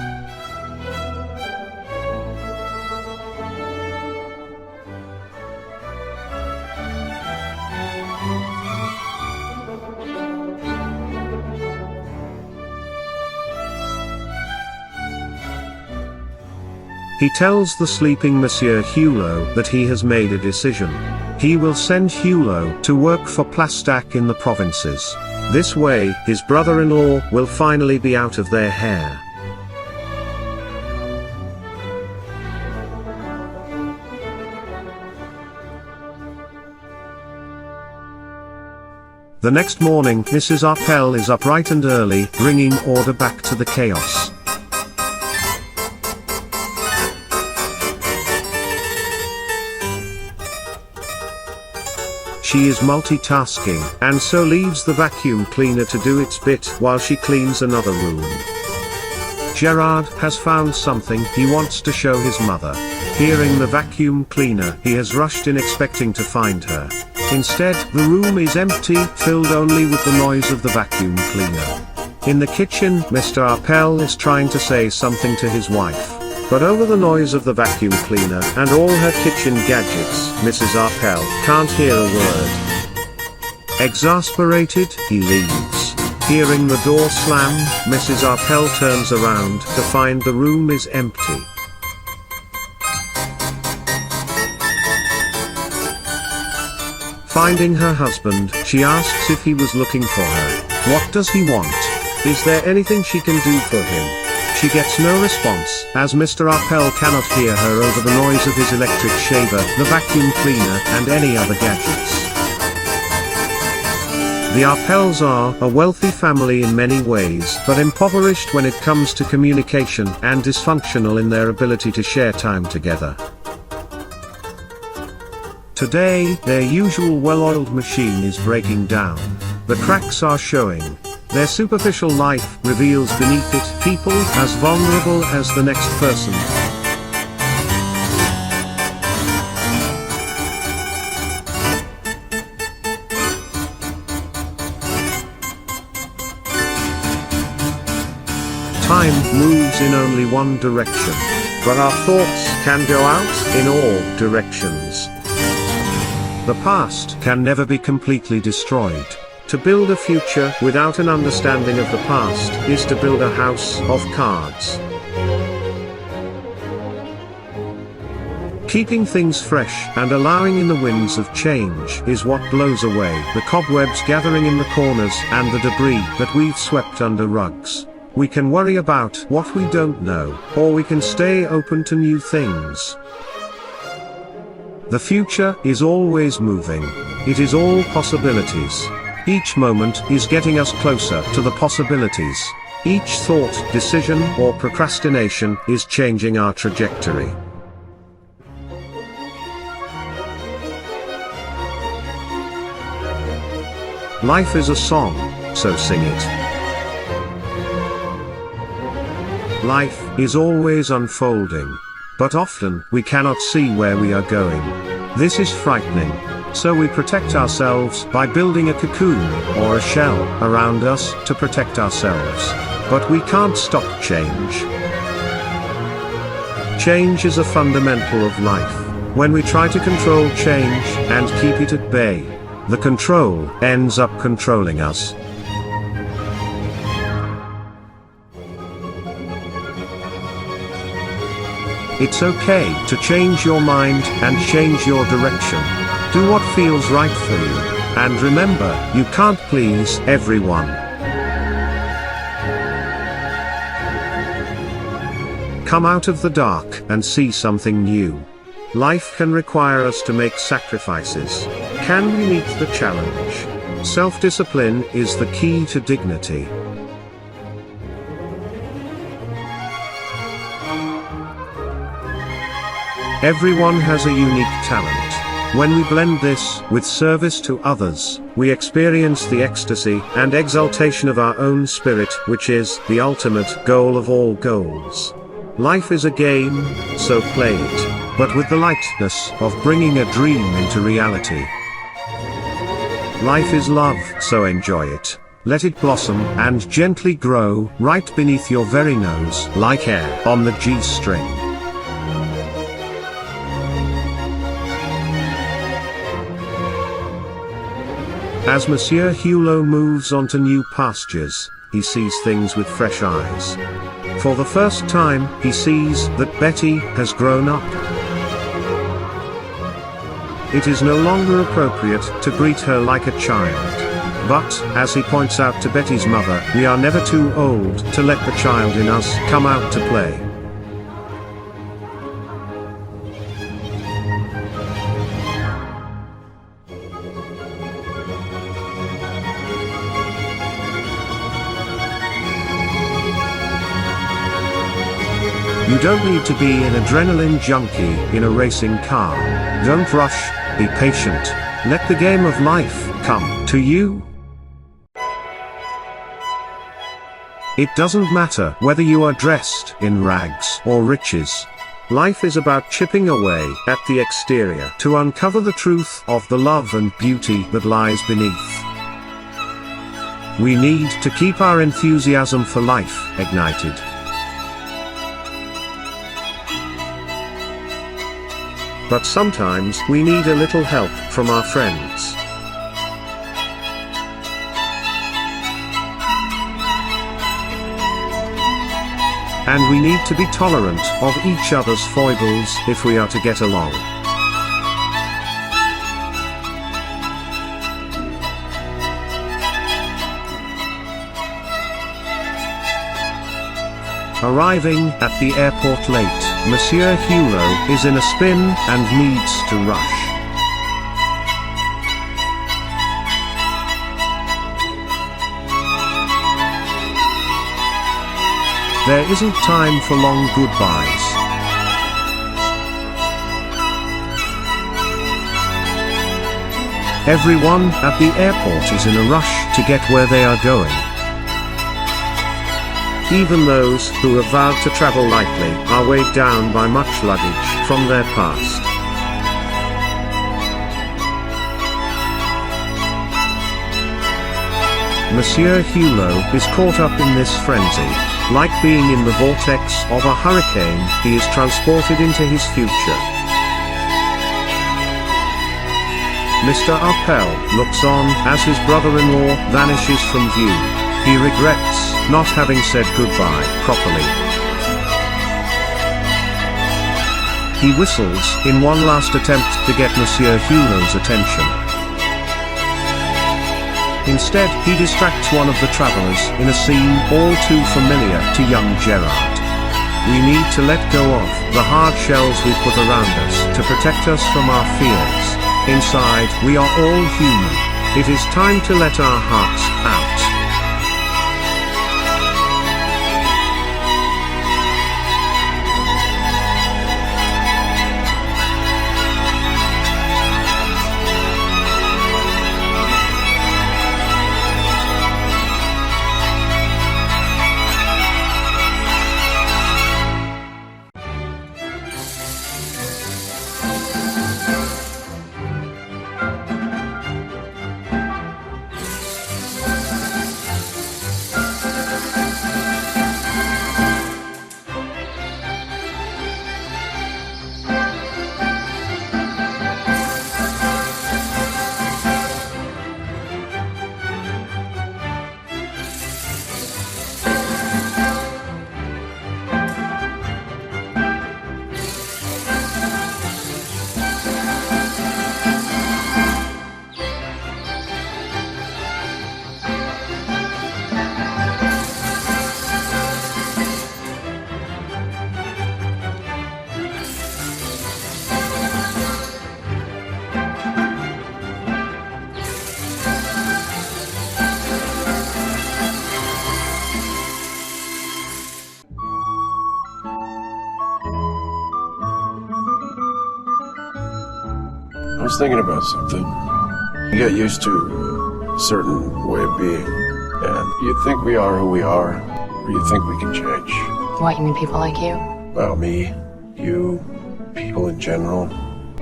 He tells the sleeping Monsieur Hulot that he has made a decision. He will send Hulot to work for Plastac in the provinces. This way, his brother-in-law will finally be out of their hair. The next morning, Mrs. Arkell is up bright and early, bringing order back to the chaos. She is multitasking, and so leaves the vacuum cleaner to do its bit while she cleans another room. Gerard has found something he wants to show his mother. Hearing the vacuum cleaner, he has rushed in expecting to find her. Instead, the room is empty, filled only with the noise of the vacuum cleaner. In the kitchen, Mr. Arkell is trying to say something to his wife. But over the noise of the vacuum cleaner and all her kitchen gadgets, Mrs. Arpel can't hear a word. Exasperated, he leaves. Hearing the door slam, Mrs. Arpel turns around to find the room is empty. Finding her husband, she asks if he was looking for her. What does he want? Is there anything she can do for him? She gets no response, as Mr. Arpel cannot hear her over the noise of his electric shaver, the vacuum cleaner, and any other gadgets. The Arpels are a wealthy family in many ways, but impoverished when it comes to communication and dysfunctional in their ability to share time together. Today, their usual well-oiled machine is breaking down. The cracks are showing. Their superficial life reveals beneath it people as vulnerable as the next person. Time moves in only one direction, but our thoughts can go out in all directions. The past can never be completely destroyed. To build a future without an understanding of the past is to build a house of cards. Keeping things fresh and allowing in the winds of change is what blows away the cobwebs gathering in the corners and the debris that we've swept under rugs. We can worry about what we don't know, or we can stay open to new things. The future is always moving. It is all possibilities. Each moment is getting us closer to the possibilities. Each thought, decision, or procrastination is changing our trajectory. Life is a song, so sing it. Life is always unfolding, but often we cannot see where we are going. This is frightening. So we protect ourselves by building a cocoon or a shell around us to protect ourselves. But we can't stop change. Change is a fundamental of life. When we try to control change and keep it at bay, the control ends up controlling us. It's okay to change your mind and change your direction. Do what feels right for you. And remember, you can't please everyone. Come out of the dark and see something new. Life can require us to make sacrifices. Can we meet the challenge? Self-discipline is the key to dignity. Everyone has a unique talent. When we blend this with service to others, we experience the ecstasy and exaltation of our own spirit, which is the ultimate goal of all goals. Life is a game, so play it, but with the lightness of bringing a dream into reality. Life is love, so enjoy it. Let it blossom and gently grow right beneath your very nose, like air on the G-string. As Monsieur Hulot moves onto new pastures, he sees things with fresh eyes. For the first time, he sees that Betty has grown up. It is no longer appropriate to greet her like a child. But, as he points out to Betty's mother, we are never too old to let the child in us come out to play. You don't need to be an adrenaline junkie in a racing car. Don't rush, be patient. Let the game of life come to you. It doesn't matter whether you are dressed in rags or riches. Life is about chipping away at the exterior to uncover the truth of the love and beauty that lies beneath. We need to keep our enthusiasm for life ignited. but sometimes we need a little help from our friends. And we need to be tolerant of each other's foibles if we are to get along. Arriving at the airport late, Monsieur Hulot is in a spin and needs to rush. There isn't time for long goodbyes. Everyone at the airport is in a rush to get where they are going. Even those who have vowed to travel lightly are weighed down by much luggage from their past. Monsieur Hulot is caught up in this frenzy. Like being in the vortex of a hurricane, he is transported into his future. Mr. Appel looks on as his brother-in-law vanishes from view. He regrets not having said goodbye properly. He whistles in one last attempt to get Monsieur Hulot's attention. Instead, he distracts one of the travelers in a scene all too familiar to young Gerard. We need to let go of the hard shells we put around us to protect us from our fears. Inside, we are all human. It is time to let our hearts out. I was thinking about something. You get used to a certain way of being, and you think we are who we are, or you think we can change. What, you mean people like you? Well, me, you, people in general.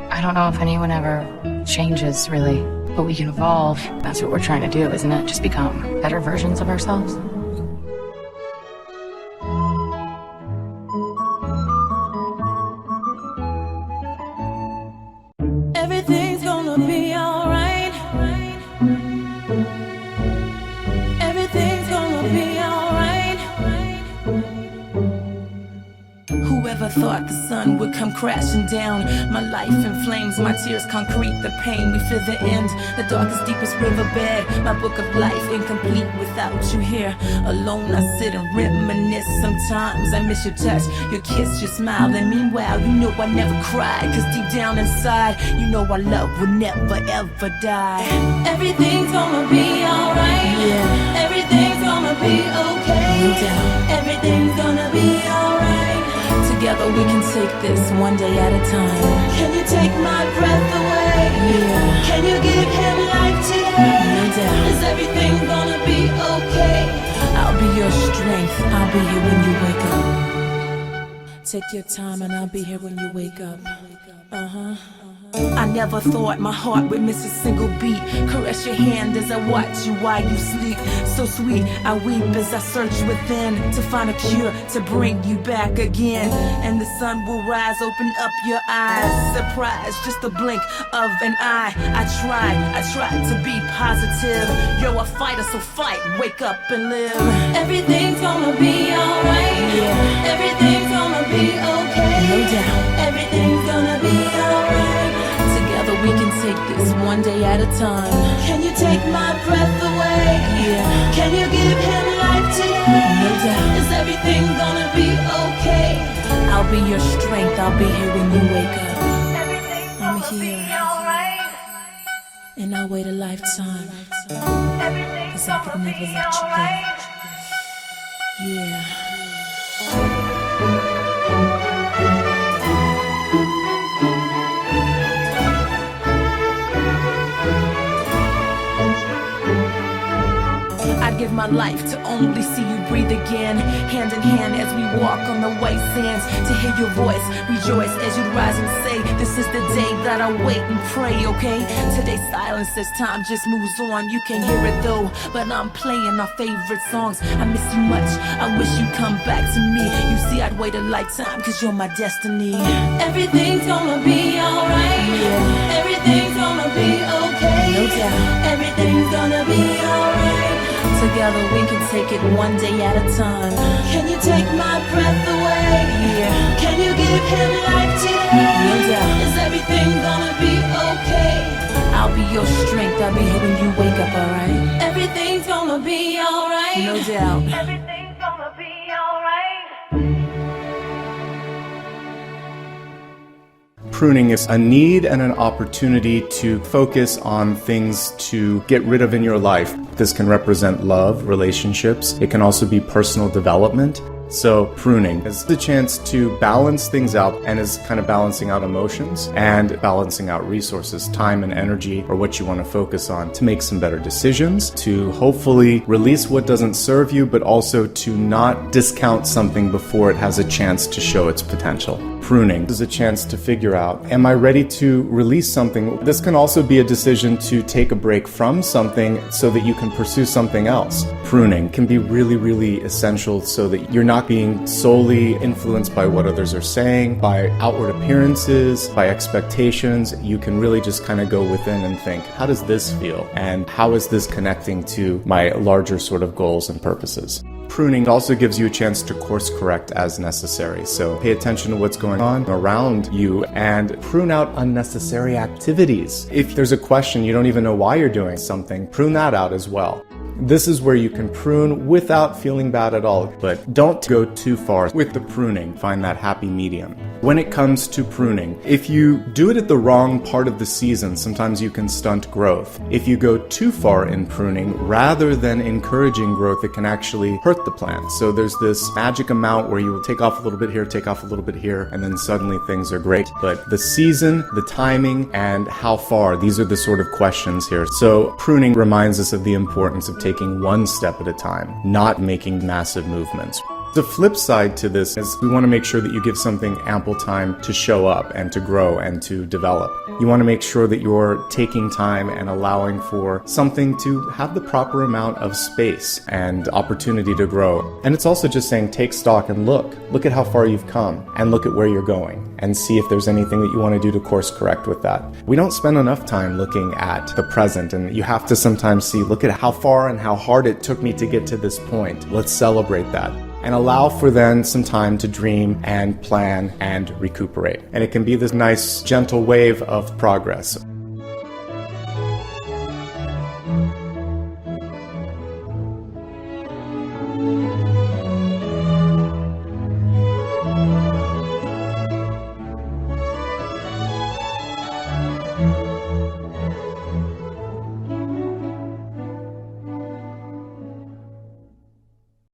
I don't know if anyone ever changes, really. But we can evolve. That's what we're trying to do, isn't it? Just become better versions of ourselves. Everything's gonna be alright. Everything's gonna be alright. Whoever thought the sun would come crashing down? My life in flames, my tears concrete the pain. We feel the end, the darkest, deepest riverbed. My book of life incomplete without you here. Alone I sit and reminisce. Sometimes I miss your touch, your kiss, your smile. And meanwhile, you know I never cried, cause deep down inside, you know our love will never ever die. Everything's gonna be alright. Yeah. Everything's gonna be okay. No doubt. Everything's gonna be alright. Together we can take this one day at a time. Can you take my breath away? Yeah. Can you give him life today? No doubt. Is everything gonna be okay? I'll be your strength. I'll be here when you wake up. Take your time and I'll be here when you wake up. I never thought my heart would miss a single beat. Caress your hand as I watch you while you sleep. So sweet, I weep as I search within to find a cure to bring you back again. And the sun will rise, open up your eyes. Surprise, just a blink of an eye. I tried to be positive. You're a fighter, so fight, wake up and live. Everything's gonna be alright. Yeah. Everything's gonna be okay. No doubt. Everything's gonna be alright. Together we can take this one day at a time. Can you take my breath away? Yeah. Can you give him life today? No doubt. Is everything gonna be okay? I'll be your strength. I'll be here when you wake up. I'm here. And I'll wait a lifetime. Cause I could never let you go. Yeah. I'd give my life to only see you breathe again. Hand in hand as we walk on the white sands. To hear your voice, rejoice as you rise and say, this is the day that I wait and pray, okay? Today's silence as time just moves on. You can't hear it though, but I'm playing our favorite songs. I miss you much, I wish you'd come back to me. You see, I'd wait a lifetime, cause you're my destiny. Everything's gonna be alright. Yeah. Everything's gonna be okay. No doubt. Everything's gonna be alright. Together we can take it one day at a time. Can you take my breath away? Yeah. Can you give him life today? No doubt. Is everything gonna be okay? I'll be your strength. I'll be here when you wake up, alright? Everything's gonna be alright. No doubt. Everything's gonna be alright. Pruning is a need and an opportunity to focus on things to get rid of in your life. This can represent love, relationships. It can also be personal development. So pruning is the chance to balance things out and is kind of balancing out emotions and balancing out resources, time and energy, or what you want to focus on to make some better decisions, to hopefully release what doesn't serve you, but also to not discount something before it has a chance to show its potential. Pruning is a chance to figure out, am I ready to release something? This can also be a decision to take a break from something so that you can pursue something else. Pruning can be really, really essential so that you're not being solely influenced by what others are saying, by outward appearances, by expectations. You can really just kind of go within and think, how does this feel? And how is this connecting to my larger sort of goals and purposes? Pruning also gives you a chance to course correct as necessary. So pay attention to what's going on around you and prune out unnecessary activities. If there's a question you don't even know why you're doing something, prune that out as well. This is where you can prune without feeling bad at all, but don't go too far with the pruning. Find that happy medium. When it comes to pruning, if you do it at the wrong part of the season, sometimes you can stunt growth. If you go too far in pruning, rather than encouraging growth, it can actually hurt the plant. So there's this magic amount where you will take off a little bit here, take off a little bit here, and then suddenly things are great. But the season, the timing, and how far, these are the sort of questions here. So pruning reminds us of the importance of taking one step at a time, not making massive movements. The flip side to this is we want to make sure that you give something ample time to show up and to grow and to develop. You want to make sure that you're taking time and allowing for something to have the proper amount of space and opportunity to grow. And it's also just saying take stock and look at how far you've come and look at where you're going and see if there's anything that you want to do to course correct with that. We don't spend enough time looking at the present, and you have to sometimes see, look at how far and how hard it took me to get to this point. Let's celebrate that. And allow for then some time to dream and plan and recuperate. And it can be this nice gentle wave of progress.